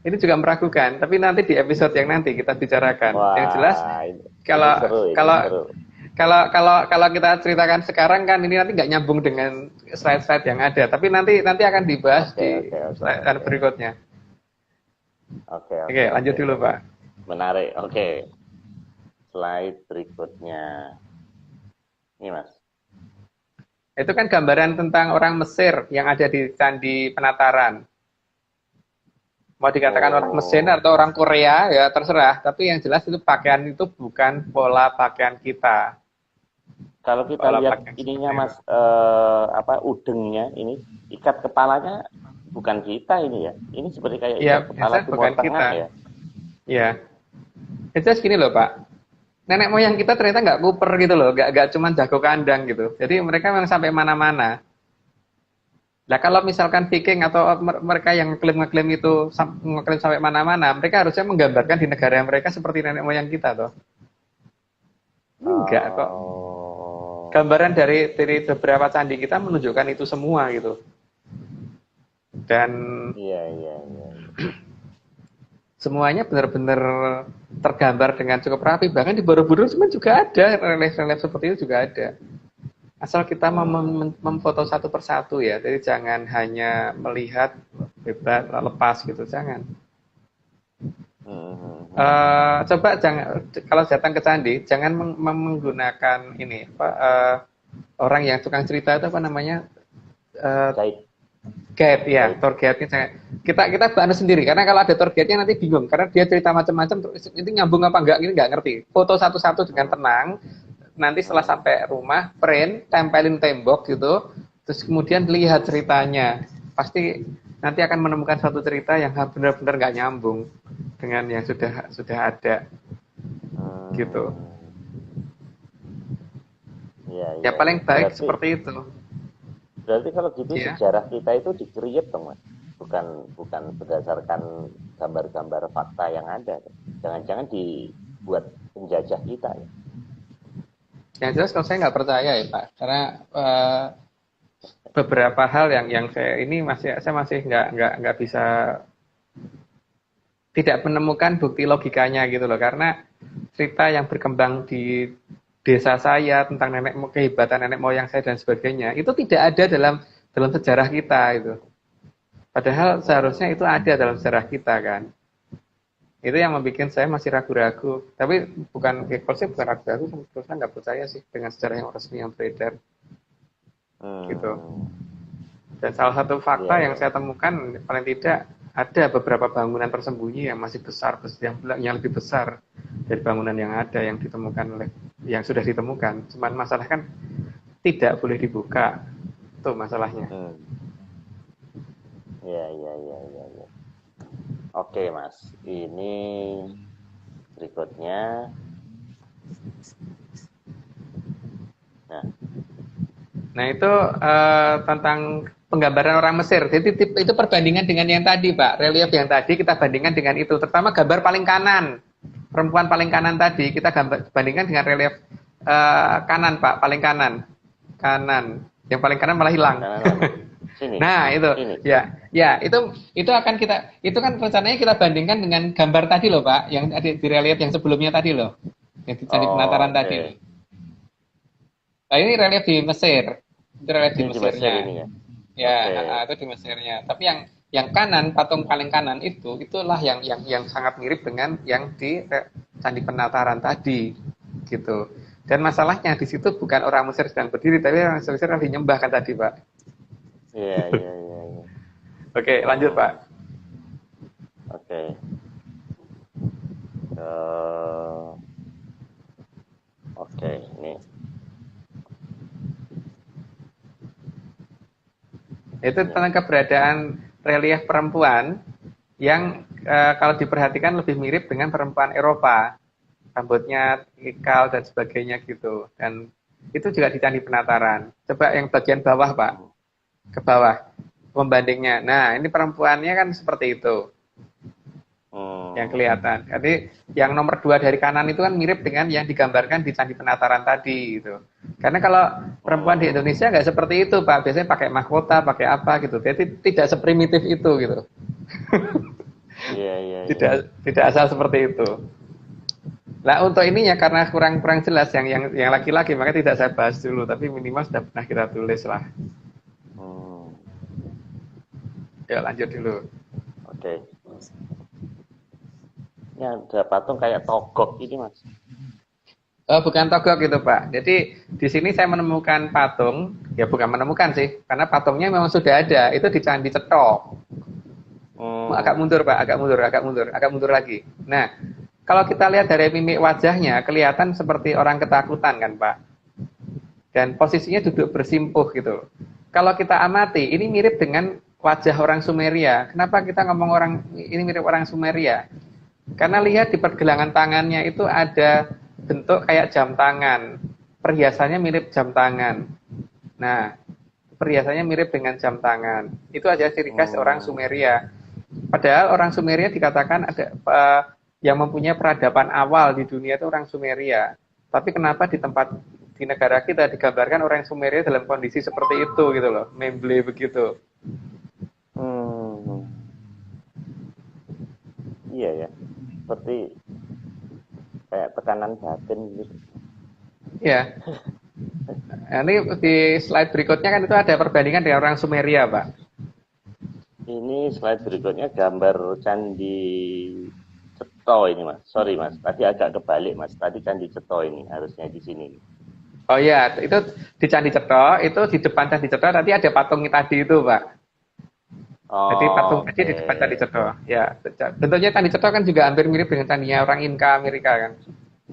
ini juga meragukan. Tapi nanti di episode yang nanti kita bicarakan. Wah, Yang jelas ini kalau seru, ini kalau seru. kalau kita ceritakan sekarang kan ini nanti nggak nyambung dengan slide-slide yang ada. Tapi nanti akan dibahas Oke, di oke, oke, slide oke. berikutnya. Oke, Oke, lanjut dulu Pak. Menarik. Oke. Slide berikutnya. Ini Mas. Itu kan gambaran tentang orang Mesir yang ada di Candi Penataran. Mau dikatakan orang Mesir atau orang Korea ya terserah. Tapi yang jelas itu pakaian itu bukan pola pakaian kita. Kalau kita Pola lihat pakaian ininya seperti Mas, udengnya ini, ikat kepalanya bukan kita ini ya. Ini seperti kayak ya, ikat kepala biasa Timur bukan Tengah kita. ya. Ya. Itu gini loh Pak. Nenek moyang kita ternyata nggak kuper gitu loh, nggak cuma jago kandang gitu. Jadi mereka memang sampai mana-mana. Nah kalau misalkan Viking atau mereka yang ngeklaim itu ngeklaim sampai mana-mana, mereka harusnya menggambarkan di negara mereka seperti nenek moyang kita toh. Enggak kok. Oh. Gambaran dari beberapa candi kita menunjukkan itu semua gitu. Dan Iya. semuanya benar-benar tergambar dengan cukup rapi. Bahkan di Borobudur juga ada relief-relief seperti itu juga ada. Asal kita memfoto satu persatu ya. Jadi jangan hanya melihat bebas lepas gitu, jangan. Coba jangan kalau datang ke candi jangan menggunakan ini orang yang tukang cerita itu apa namanya? Guide ya, tour guide-nya kita bantu sendiri karena kalau ada tour guide-nya nanti bingung karena dia cerita macam-macam itu nyambung apa enggak ini enggak ngerti. Foto satu-satu dengan tenang. Nanti setelah sampai rumah, print, tempelin tembok gitu, terus kemudian lihat ceritanya. Pasti nanti akan menemukan suatu cerita yang benar-benar nggak nyambung dengan yang sudah ada, gitu. Ya paling baik berarti, seperti itu. Berarti kalau gitu sejarah kita itu di-create dong, Mas. Bukan berdasarkan gambar-gambar fakta yang ada. Jangan-jangan dibuat penjajah kita ya. Yang jelas kalau saya nggak percaya ya Pak, karena beberapa hal yang saya ini saya masih nggak bisa tidak menemukan bukti logikanya gitu loh, karena cerita yang berkembang di desa saya tentang kehebatan nenek moyang saya dan sebagainya itu tidak ada dalam sejarah kita itu. Padahal seharusnya itu ada dalam sejarah kita kan. Itu yang membuat saya masih ragu-ragu. Tapi bukan ragu-ragu, saya nggak percaya sih dengan sejarah yang resmi yang beredar. Gitu. Dan salah satu fakta yang saya temukan paling tidak ada beberapa bangunan tersembunyi yang masih besar, yang lebih besar dari bangunan yang ada yang ditemukan yang sudah ditemukan. Cuman masalah kan tidak boleh dibuka. Itu masalahnya. Iya. Oke Mas, ini berikutnya. Nah itu tentang penggambaran orang Mesir. Jadi itu perbandingan dengan yang tadi Pak, relief yang tadi kita bandingkan dengan itu. Terutama gambar paling kanan, perempuan paling kanan tadi kita bandingkan dengan relief kanan Pak, paling kanan. Yang paling kanan malah hilang. Sini. Nah itu sini. ya itu akan itu kan rencananya kita bandingkan dengan gambar tadi loh Pak, yang ada di relief yang sebelumnya tadi loh, yang di Candi Penataran tadi. Nah ini relief di Mesir, itu relief di Mesirnya. Ya, itu di Mesirnya. Tapi yang kanan, patung paling kanan itulah yang sangat mirip dengan yang di Candi Penataran tadi, gitu. Dan masalahnya di situ bukan orang Mesir sedang berdiri, tapi orang Mesir lagi nyembah kan tadi Pak. Iya. Oke, lanjut Pak. Oke. Oke, ini. Itu tentang keberadaan relief perempuan yang kalau diperhatikan lebih mirip dengan perempuan Eropa. Rambutnya ikal dan sebagainya gitu. Dan itu juga di Candi Penataran. Coba yang bagian bawah Pak. Ke bawah pembandingnya. Nah, ini perempuannya kan seperti itu. Yang kelihatan. Jadi yang nomor 2 dari kanan itu kan mirip dengan yang digambarkan di Candi Penataran tadi gitu. Karena kalau perempuan di Indonesia nggak seperti itu Pak. Biasanya pakai mahkota, pakai apa gitu. Jadi tidak seprimitif itu gitu. Iya, iya, iya. Tidak asal seperti itu. Nah, untuk ininya karena kurang jelas yang laki-laki, maka tidak saya bahas dulu, tapi minimal sudah pernah kita tulis lah. Hmm, Ya, lanjut dulu. oke. Ini ada patung kayak togok ini, Mas. Bukan togok gitu, Pak. Jadi di sini saya menemukan patung, ya bukan menemukan sih, karena patungnya memang sudah ada, itu di Candi Cetro. Agak Hmm, mundur, Pak, agak mundur lagi. Nah, kalau kita lihat dari mimik wajahnya, kelihatan seperti orang ketakutan kan, Pak. Dan posisinya duduk bersimpuh gitu. Kalau kita amati, ini mirip dengan wajah orang Sumeria. Kenapa kita ngomong orang ini mirip orang Sumeria? Karena lihat di pergelangan tangannya itu ada bentuk kayak jam tangan. Perhiasannya mirip jam tangan. Nah, perhiasannya mirip dengan jam tangan. Itu aja ciri khas orang hmm, Sumeria. Padahal orang Sumeria dikatakan ada yang mempunyai peradaban awal di dunia itu orang Sumeria. Tapi kenapa di negara kita digambarkan orang Sumeria dalam kondisi seperti itu gitu loh, memble begitu. hmm. Iya ya, seperti kayak tekanan batin gitu. Ya, nah, ini di slide berikutnya kan itu ada perbandingan dengan orang Sumeria, Pak. Ini slide berikutnya gambar Candi Ceto ini, Mas. Sorry, Mas. Tadi agak kebalik, Mas. Tadi Candi Ceto ini harusnya di sini. Oh iya, itu di Candi Cetro, itu di depan Candi Cetro tadi ada patung tadi itu, Pak. Jadi patung tadi Oke. di depan Candi Cetro. Ya, bentuknya Candi Cetro kan juga hampir mirip dengan candinya orang Inka Amerika kan.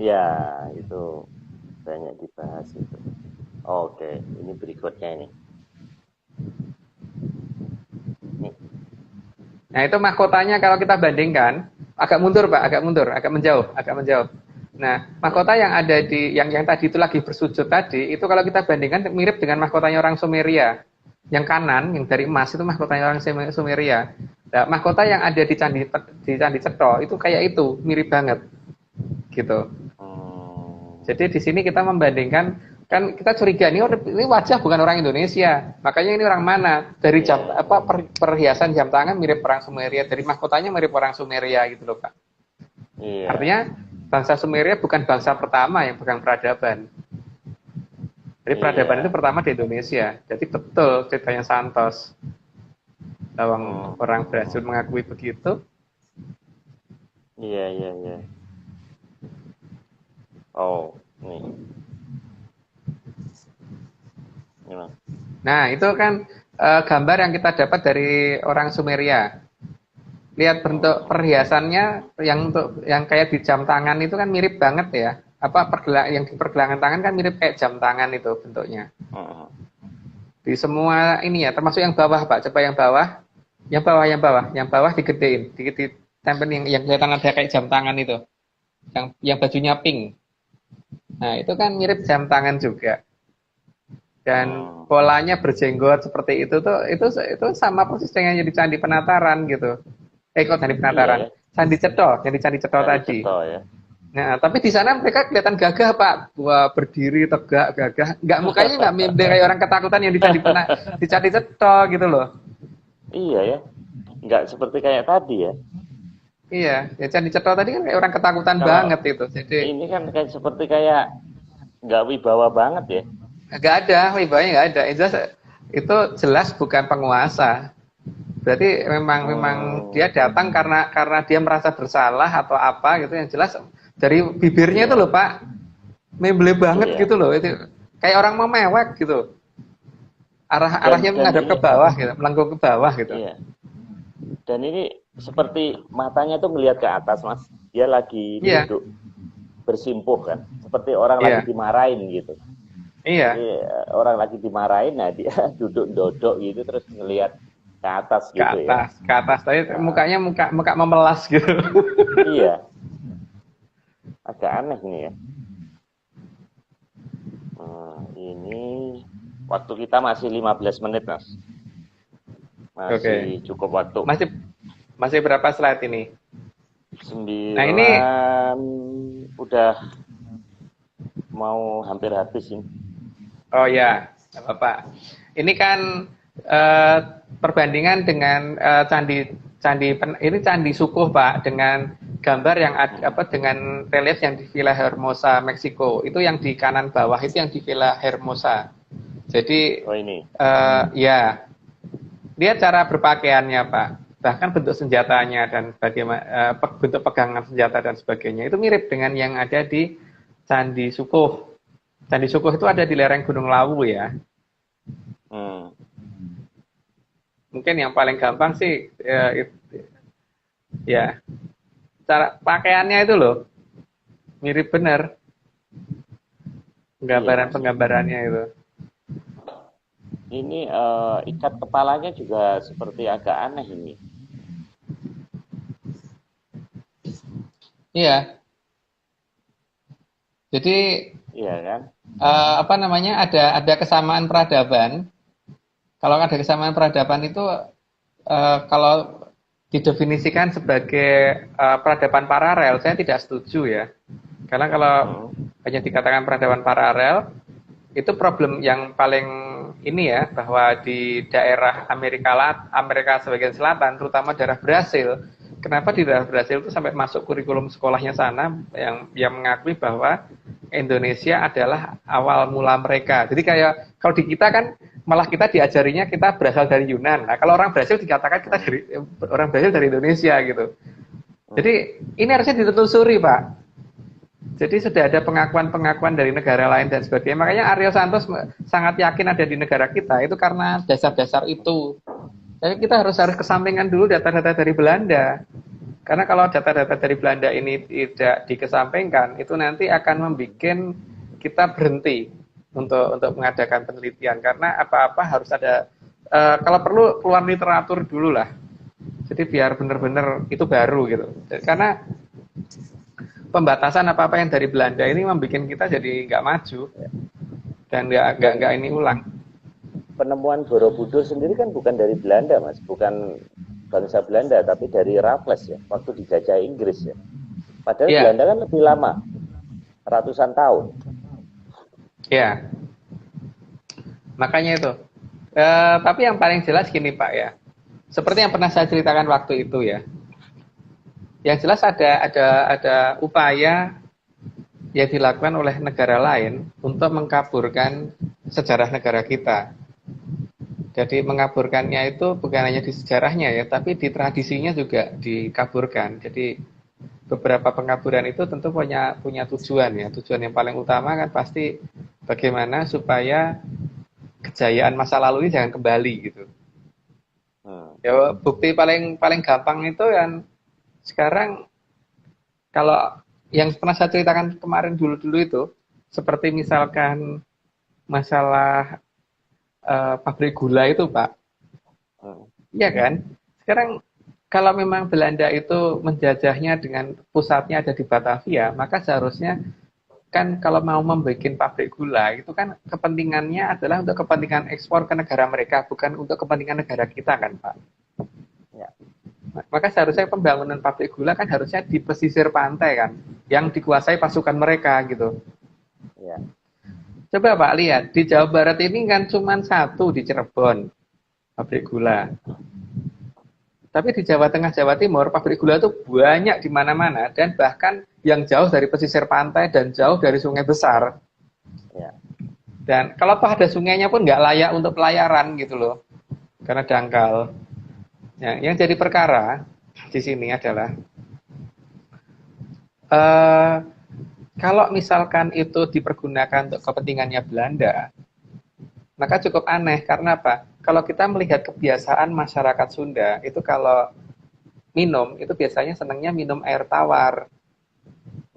Ya, itu banyak dibahas itu. Oke, ini berikutnya ini. Ini. Nah, itu mahkotanya kalau kita bandingkan, agak mundur, Pak, agak menjauh. Nah, mahkota yang ada di yang tadi itu lagi bersujud tadi, itu kalau kita bandingkan mirip dengan mahkotanya orang Sumeria. Yang kanan, yang dari emas itu mahkotanya orang Sumeria. Nah, mahkota yang ada di Candi Cetro itu kayak itu, mirip banget. Gitu. Hmm, Jadi di sini kita membandingkan, kan kita curiga ini wajah bukan orang Indonesia, makanya ini orang mana? Dari iya, jam apa perhiasan jam tangan mirip orang Sumeria, dari mahkotanya mirip orang Sumeria gitu loh, Pak. iya, Artinya bangsa Sumeria bukan bangsa pertama yang pegang peradaban. Jadi peradaban itu iya. pertama di Indonesia. Jadi betul ceritanya Santos. Lawang orang berhasil Hmm, mengakui begitu. iya, iya, iya. Oh, ini Mas. Nah, itu kan gambar yang kita dapat dari orang Sumeria. Lihat bentuk Hmm, perhiasannya yang kayak di jam tangan itu kan mirip banget ya. Yang di pergelangan tangan kan mirip kayak jam tangan itu bentuknya. hmm. Di semua ini ya, termasuk yang bawah, Pak. Coba yang bawah. Yang bawah digedein, ditempel yang kelihatan ada kayak jam tangan itu. Yang bajunya pink. Nah, itu kan mirip jam tangan juga. Dan Hmm, polanya berjenggot seperti itu sama persis dengan yang di Candi Penataran gitu. Kok Candi iya Penataran? ya, Candi Cetro, yang di Candi Cetro Candi tadi. Ceto ya. Nah, tapi di sana mereka kelihatan gagah, Pak. Wah, berdiri tegak, gagah. Mukanya nggak mirip kayak orang ketakutan yang di Candi Cetro gitu loh. Iya ya, nggak seperti kayak tadi ya. Iya, ya Candi Cetro tadi kan kayak orang ketakutan Kalau banget itu. Jadi ini kan kayak seperti kayak nggak wibawa banget ya. nggak ada, wibawanya nggak ada. Itu jelas bukan penguasa. Berarti memang dia Hmm, datang karena dia merasa bersalah atau apa gitu. Yang jelas dari bibirnya itu iya, loh, Pak, memble banget iya. gitu loh. Itu kayak orang mau mewek gitu. Arahnya Dan menghadap ke ini, bawah gitu, melengkung ke bawah gitu. iya. Dan ini seperti matanya tuh ngelihat ke atas, Mas. Dia lagi Iya, duduk bersimpuh kan, seperti orang lagi iya, dimarahin gitu. iya. Jadi orang lagi dimarahin, nah dia duduk dodok gitu terus ngelihat ke atas Ke gitu ya. atas, ke atas. Tapi Nah, mukanya muka memelas gitu. iya, agak aneh ini ya. Nah, ini waktu kita masih 15 menit, Mas. Oke. Masih cukup waktu. Masih masih berapa slide ini? Nah, ini 9 udah mau hampir habis ini. oh ya, Bapak. Ini kan eh, perbandingan dengan ini candi Sukuh Pak, dengan gambar yang dengan relief yang di Villa Hermosa Meksiko. Itu yang di kanan bawah itu yang di Villa Hermosa. Jadi ini. Ya, lihat cara berpakaiannya Pak, bahkan bentuk senjatanya dan bagaimana bentuk pegangan senjata dan sebagainya itu mirip dengan yang ada di Candi Sukuh. Candi Sukuh itu ada di lereng Gunung Lawu ya. Mungkin yang paling gampang sih ya cara pakaiannya itu loh mirip benar penggambarannya itu. Ini ikat kepalanya juga seperti agak aneh ini. Iya. Jadi iya kan? Ada kesamaan peradaban. Kalau ada kesamaan peradaban itu kalau didefinisikan sebagai peradaban paralel, saya tidak setuju ya. Karena kalau hanya dikatakan peradaban paralel, itu problem yang paling ini ya, bahwa di daerah Amerika sebagian selatan, terutama daerah Brasil, kenapa di daerah Brasil itu sampai masuk kurikulum sekolahnya sana yang mengakui bahwa Indonesia adalah awal mula mereka. Jadi kayak kalau di kita kan malah kita diajarinya kita berasal dari Yunan. Nah, kalau orang Brasil dikatakan kita orang Brasil dari Indonesia gitu. Jadi ini harusnya ditelusuri, Pak. Jadi sudah ada pengakuan-pengakuan dari negara lain dan sebagainya. Makanya Aryo Santos sangat yakin ada di negara kita itu karena dasar-dasar itu. Jadi kita harus kesampingkan dulu data-data dari Belanda. Karena kalau data-data dari Belanda ini tidak dikesampingkan, itu nanti akan membuat kita berhenti untuk mengadakan penelitian. Karena apa-apa harus ada, kalau perlu keluar literatur dulu lah. Jadi biar benar-benar itu baru gitu. Karena pembatasan apa-apa yang dari Belanda ini membuat kita jadi nggak maju dan nggak ini ulang. Penemuan Borobudur sendiri kan bukan dari Belanda, Mas, bukan bangsa Belanda, tapi dari Raffles ya, waktu dijajah Inggris ya. Padahal Belanda kan lebih lama, ratusan tahun. Ya, makanya itu. Tapi yang paling jelas gini Pak ya, seperti yang pernah saya ceritakan waktu itu ya. Yang jelas ada upaya yang dilakukan oleh negara lain untuk mengkaburkan sejarah negara kita. Jadi mengaburkannya itu bukan hanya di sejarahnya ya, tapi di tradisinya juga dikaburkan. Jadi beberapa pengaburan itu tentu punya tujuan ya. Tujuan yang paling utama kan pasti bagaimana supaya kejayaan masa lalu ini jangan kembali gitu. Ya, bukti paling gampang itu kan sekarang kalau yang pernah saya ceritakan kemarin dulu itu, seperti misalkan masalah pabrik gula itu Pak, iya kan? Sekarang kalau memang Belanda itu menjajahnya dengan pusatnya ada di Batavia, maka seharusnya kan kalau mau membuat pabrik gula itu kan kepentingannya adalah untuk kepentingan ekspor ke negara mereka, bukan untuk kepentingan negara kita kan Pak. Ya. Maka seharusnya pembangunan pabrik gula kan harusnya di pesisir pantai kan, yang dikuasai pasukan mereka gitu. Ya. Coba Pak lihat, di Jawa Barat ini kan cuma satu di Cirebon, pabrik gula. Tapi di Jawa Tengah, Jawa Timur, pabrik gula itu banyak di mana-mana, dan bahkan yang jauh dari pesisir pantai dan jauh dari sungai besar. Ya. Dan kalau ada sungainya pun nggak layak untuk pelayaran gitu loh, karena dangkal. Ya, yang jadi perkara di sini adalah kalau misalkan itu dipergunakan untuk kepentingannya Belanda, maka cukup aneh. Karena apa? Kalau kita melihat kebiasaan masyarakat Sunda, itu kalau minum, itu biasanya senangnya minum air tawar.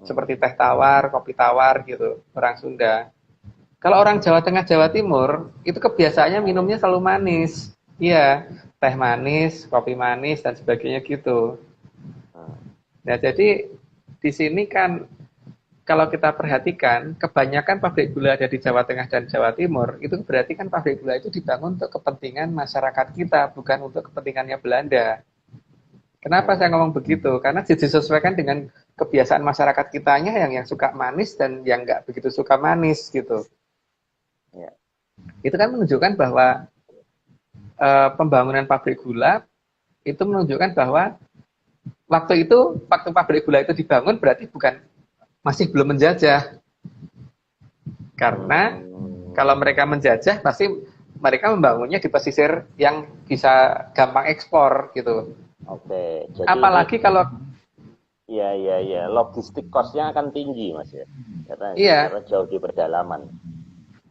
Seperti teh tawar, kopi tawar gitu, orang Sunda. Kalau orang Jawa Tengah, Jawa Timur, itu kebiasaannya minumnya selalu manis. Iya, teh manis, kopi manis, dan sebagainya gitu. Nah, jadi di sini kan kalau kita perhatikan, kebanyakan pabrik gula ada di Jawa Tengah dan Jawa Timur, itu berarti kan pabrik gula itu dibangun untuk kepentingan masyarakat kita, bukan untuk kepentingannya Belanda. Kenapa saya ngomong begitu? Karena disesuaikan dengan kebiasaan masyarakat kitanya yang suka manis dan yang nggak begitu suka manis gitu. Ya. Itu kan menunjukkan bahwa pembangunan pabrik gula itu menunjukkan bahwa waktu pabrik gula itu dibangun berarti masih belum menjajah. Karena kalau mereka menjajah pasti mereka membangunnya di pesisir yang bisa gampang ekspor gitu. Oke, jadi apalagi kalau iya, logistik cost-nya akan tinggi Mas ya. iya, Karena jauh di pedalaman.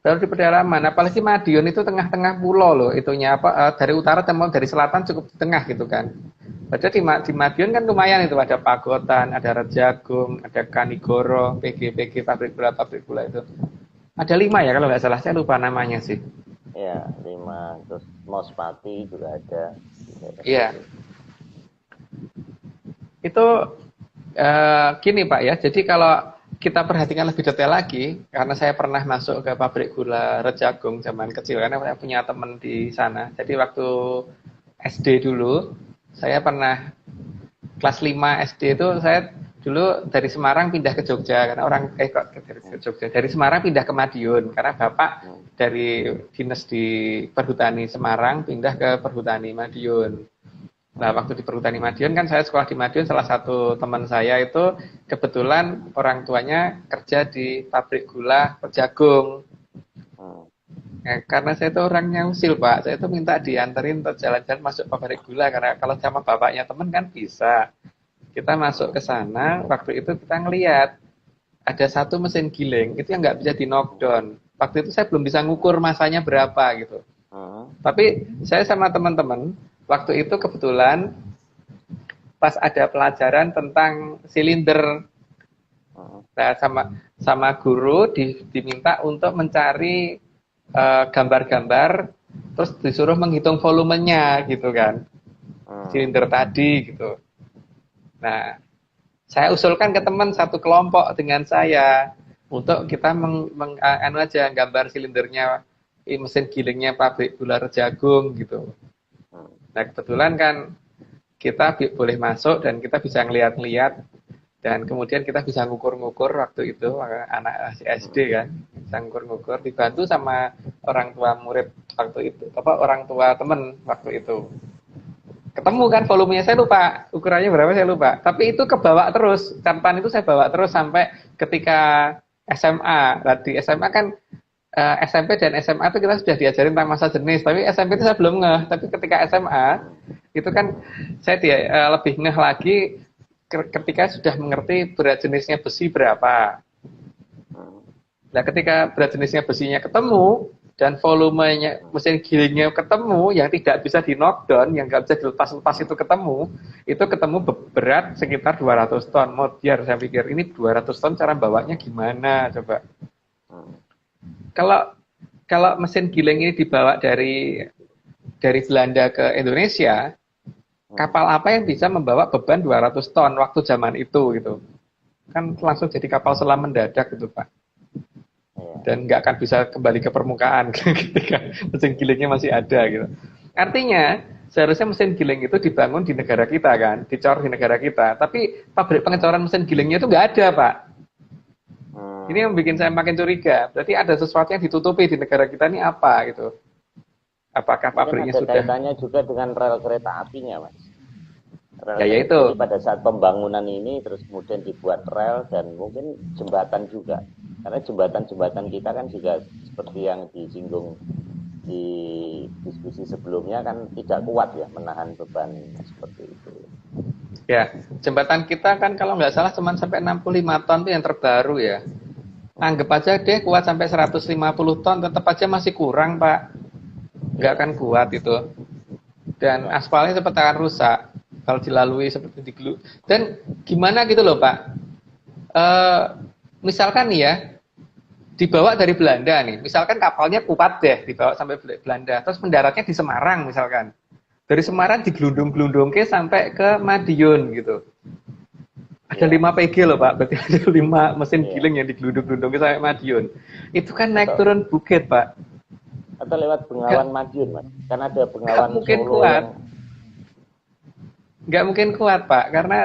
baru di pedalaman, apalagi Madiun itu tengah-tengah pulau loh, itunya dari utara dari selatan cukup di tengah gitu kan. Padahal di Madiun kan lumayan itu, ada Pagotan, ada Rejagung, ada Kanigoro, PG pabrik gula itu. Ada 5 ya kalau nggak salah, saya lupa namanya sih. Ya, 5. Terus Mospati juga ada. Iya. Itu gini Pak ya, jadi kalau kita perhatikan lebih detail lagi, karena saya pernah masuk ke pabrik gula Rejagung zaman kecil, karena saya punya teman di sana. Jadi waktu SD dulu, saya pernah kelas 5 SD itu, saya dulu dari Semarang pindah ke Jogja, karena dari Semarang pindah ke Madiun, karena bapak dari dinas di Perhutani Semarang pindah ke Perhutani Madiun. Nah, waktu di Perhutani Madiun kan saya sekolah di Madiun, salah satu teman saya itu kebetulan orang tuanya kerja di pabrik gula Rejagung. Karena saya itu orangnya usil Pak, saya itu minta dianterin untuk jalan-jalan masuk pabrik gula, karena kalau sama bapaknya teman kan bisa. Kita masuk ke sana, waktu itu kita ngelihat ada satu mesin giling, itu yang nggak bisa di knockdown. Waktu itu saya belum bisa ngukur masanya berapa gitu. Tapi saya sama teman-teman, waktu itu kebetulan pas ada pelajaran tentang silinder. Nah, sama guru diminta untuk mencari gambar-gambar, terus disuruh menghitung volumenya gitu kan, silinder tadi gitu. Nah, saya usulkan ke teman satu kelompok dengan saya untuk kita aja gambar silindernya mesin gilingnya pabrik gula Rejagung gitu. Nah, kebetulan kan kita boleh masuk dan kita bisa ngeliat-ngeliat, dan kemudian kita bisa ngukur-ngukur waktu itu, anak SD kan, bisa ngukur-ngukur, dibantu sama orang tua murid waktu itu, orang tua temen waktu itu. Ketemu kan volumenya, saya lupa ukurannya berapa, saya lupa, tapi itu kebawa terus, catatan itu saya bawa terus sampai ketika SMA. Nah, di SMA kan SMP dan SMA itu kita sudah diajarin tentang massa jenis, tapi SMP itu saya belum ngeh, tapi ketika SMA itu kan saya lebih ngeh lagi ketika sudah mengerti berat jenisnya besi berapa. Nah, ketika berat jenisnya besinya ketemu dan volumenya mesin gilingnya ketemu, yang tidak bisa di knockdown, yang nggak bisa dilepas-lepas itu ketemu berat sekitar 200 ton. Mau biar saya pikir ini 200 ton cara bawanya gimana coba. Kalau mesin giling ini dibawa dari Belanda ke Indonesia, kapal apa yang bisa membawa beban 200 ton waktu zaman itu gitu. Kan langsung jadi kapal selam mendadak gitu Pak. Dan nggak akan bisa kembali ke permukaan ketika mesin gilingnya masih ada gitu. Artinya seharusnya mesin giling itu dibangun di negara kita kan, dicor di negara kita. Tapi pabrik pengecoran mesin gilingnya itu nggak ada Pak. Ini yang bikin saya makin curiga. Berarti ada sesuatu yang ditutupi di negara kita ini apa gitu. Apakah pabriknya ada sudah? Kaitannya juga dengan rel kereta apinya, Mas. Ya itu. Pada saat pembangunan ini terus kemudian dibuat rel dan mungkin jembatan juga. Karena jembatan-jembatan kita kan juga seperti yang disinggung di diskusi sebelumnya kan tidak kuat ya menahan beban seperti itu. Ya, jembatan kita kan kalau nggak salah cuma sampai 65 ton itu yang terbaru ya. Anggap aja deh kuat sampai 150 ton, tetap aja masih kurang Pak. Nggak akan kuat itu. Dan aspalnya cepat akan rusak kalau dilalui seperti di Gelu. Dan gimana gitu loh Pak. Misalkan nih ya, dibawa dari Belanda nih. Misalkan kapalnya kuat deh, dibawa sampai Belanda. Terus mendaratnya di Semarang misalkan. Dari Semarang digelundung-gelundung sampai ke Madiun gitu. Ada 5 PG loh Pak, berarti ada 5 mesin giling yang digelundung-gelundung sampai Madiun. Itu kan naik turun bukit Pak. Atau lewat Bengawan Madiun Mas, karena ada Bengawan Solo. Nggak mungkin kuat Pak, karena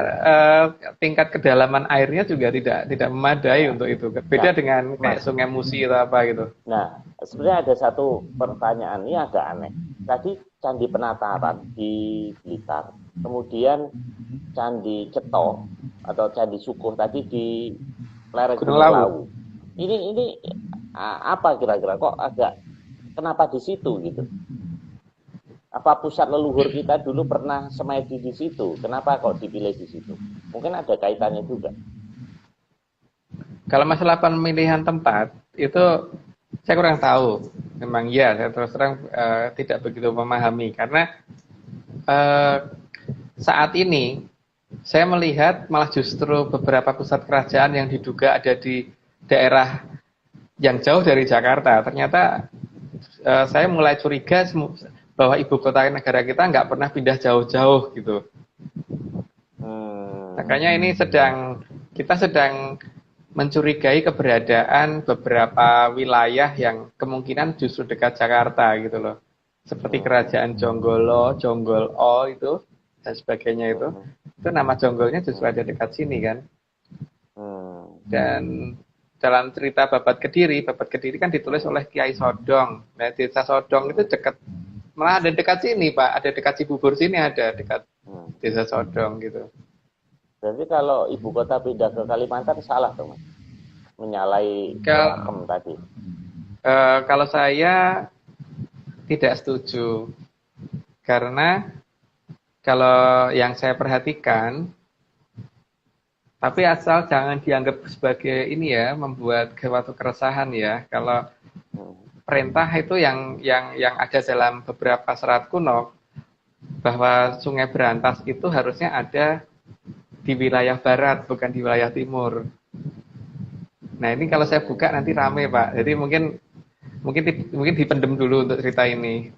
tingkat kedalaman airnya juga tidak memadai untuk itu. Beda dengan kayak Sungai Musi atau apa gitu. Nah, sebenarnya ada satu pertanyaan ini agak aneh. tadi Candi Penataran di Blitar, kemudian Candi Ceto atau Candi Sukuh tadi di lereng Gunung Gunung Lawu. Lawu. Ini apa kira-kira kok agak kenapa di situ gitu? Apa pusat leluhur kita dulu pernah semedi di situ? Kenapa kok dipilih di situ? Mungkin ada kaitannya juga. Kalau masalah pemilihan tempat itu saya kurang tahu. Memang ya, saya terus terang tidak begitu memahami karena saat ini saya melihat malah justru beberapa pusat kerajaan yang diduga ada di daerah yang jauh dari Jakarta. Ternyata saya mulai curiga bahwa ibu kota negara kita nggak pernah pindah jauh-jauh gitu. Makanya ini kita sedang mencurigai keberadaan beberapa wilayah yang kemungkinan justru dekat Jakarta gitu loh. Seperti kerajaan Jonggolo, Jonggol-o itu dan sebagainya itu. Itu nama Jonggolnya justru ada dekat sini kan. Dan dalam cerita Babat Kediri kan ditulis oleh Kiai Sodong. Nah, desa Sodong itu dekat, malah ada dekat sini Pak, ada dekat Cibubur sini ada dekat desa Sodong gitu. Berarti kalau ibu kota pindah ke Kalimantan salah tuh Mas? Menyalahi pakem tadi. Kalau saya tidak setuju. Karena kalau yang saya perhatikan, tapi asal jangan dianggap sebagai ini ya, membuat suatu keresahan ya. Kalau perintah itu yang ada dalam beberapa serat kuno, bahwa Sungai Berantas itu harusnya ada di wilayah barat, bukan di wilayah timur. Nah ini kalau saya buka nanti rame Pak. Jadi mungkin dipendem dulu untuk cerita ini.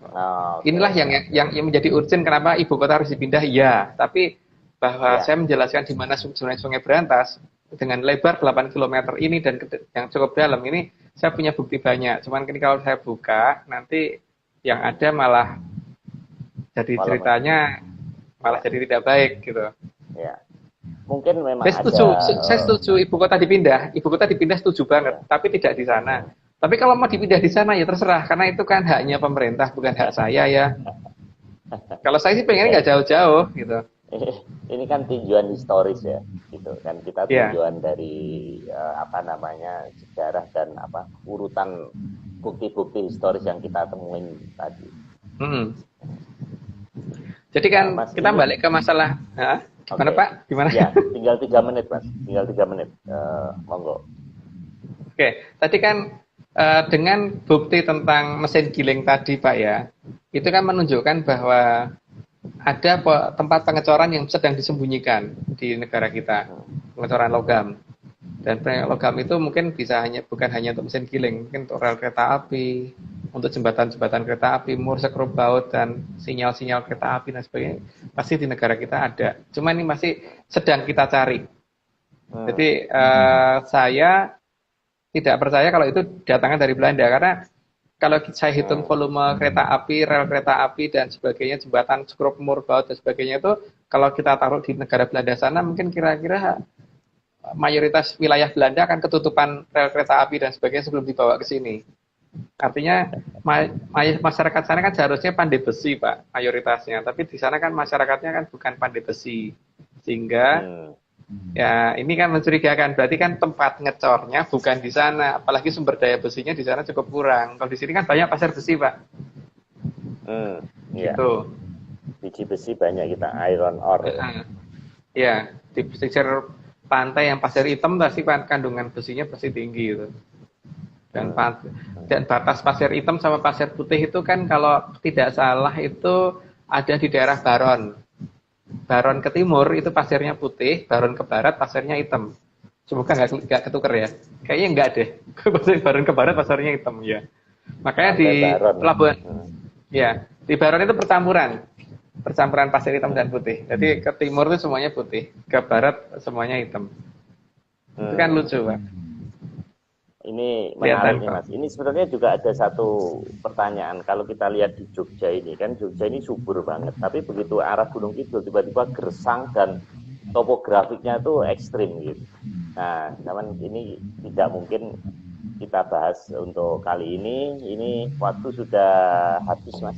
Inilah yang menjadi urgent kenapa ibu kota harus dipindah. Ya, tapi bahwa saya menjelaskan di mana Sungai Berantas dengan lebar 8 km ini dan yang cukup dalam ini, saya punya bukti banyak. Cuman ini kalau saya buka nanti yang ada malah jadi ceritanya malah jadi tidak baik gitu. Ya. Mungkin memang saya setuju ibu kota dipindah setuju banget, tapi tidak di sana. Tapi kalau mau dipindah di sana ya terserah, karena itu kan haknya pemerintah, bukan hak saya ya. Kalau saya sih pengen nggak jauh-jauh gitu. Ini kan tinjauan historis ya, gitu kan kita tinjauan dari sejarah dan urutan bukti-bukti historis yang kita temuin tadi. Jadi kan kita balik ke masalah. Gimana Pak? Gimana? Ya, tinggal 3 menit Mas. Tinggal 3 menit. Monggo. Oke, tadi kan dengan bukti tentang mesin giling tadi Pak ya, itu kan menunjukkan bahwa ada tempat pengecoran yang sedang disembunyikan di negara kita, pengecoran logam. Dan logam itu mungkin bukan hanya untuk mesin giling, mungkin untuk rel kereta api, untuk jembatan-jembatan kereta api, mur sekrup baut dan sinyal-sinyal kereta api dan sebagainya, pasti di negara kita ada. Cuma ini masih sedang kita cari. Jadi saya tidak percaya kalau itu datangnya dari Belanda, karena kalau saya hitung volume kereta api, rel kereta api dan sebagainya, jembatan sekrup, mur baut dan sebagainya itu, kalau kita taruh di negara Belanda sana, mungkin kira-kira mayoritas wilayah Belanda akan ketutupan rel kereta api dan sebagainya sebelum dibawa ke sini. Artinya masyarakat sana kan seharusnya pandai besi Pak, mayoritasnya. Tapi di sana kan masyarakatnya kan bukan pandai besi. Sehingga ya ini kan mencurigakan. Berarti kan tempat ngecornya bukan di sana. Apalagi sumber daya besinya di sana cukup kurang. Kalau di sini kan banyak pasir besi Pak. Gitu. Biji besi banyak kita, iron ore. Ya, di pesisir pantai yang pasir hitam pasti kandungan besinya pasti tinggi gitu. Dan batas pasir hitam sama pasir putih itu kan kalau tidak salah itu ada di daerah Baron. Baron ke timur itu pasirnya putih, Baron ke barat pasirnya hitam. Semoga nggak ketuker ya. Kayaknya nggak deh. Baron ke barat pasirnya hitam ya. Makanya di pelabuhan, ya di Baron itu percampuran pasir hitam dan putih. Jadi ke timur itu semuanya putih, ke barat semuanya hitam. Itu kan lucu Pak. Ini menarik nih Mas. Ini sebenarnya juga ada satu pertanyaan. Kalau kita lihat di Jogja ini, kan Jogja ini subur banget. Tapi begitu arah Gunung Kidul tiba-tiba gersang dan topografiknya tuh ekstrim gitu. Nah, teman ini tidak mungkin kita bahas untuk kali ini. Ini waktu sudah habis Mas.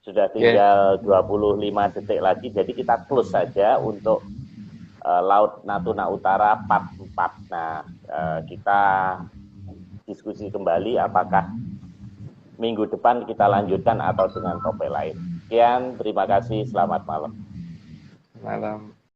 Sudah tinggal 25 detik lagi, jadi kita close saja untuk Laut Natuna Utara part 4. Nah, kita diskusi kembali apakah minggu depan kita lanjutkan atau dengan topik lain. Sekian, terima kasih, selamat malam. Malam.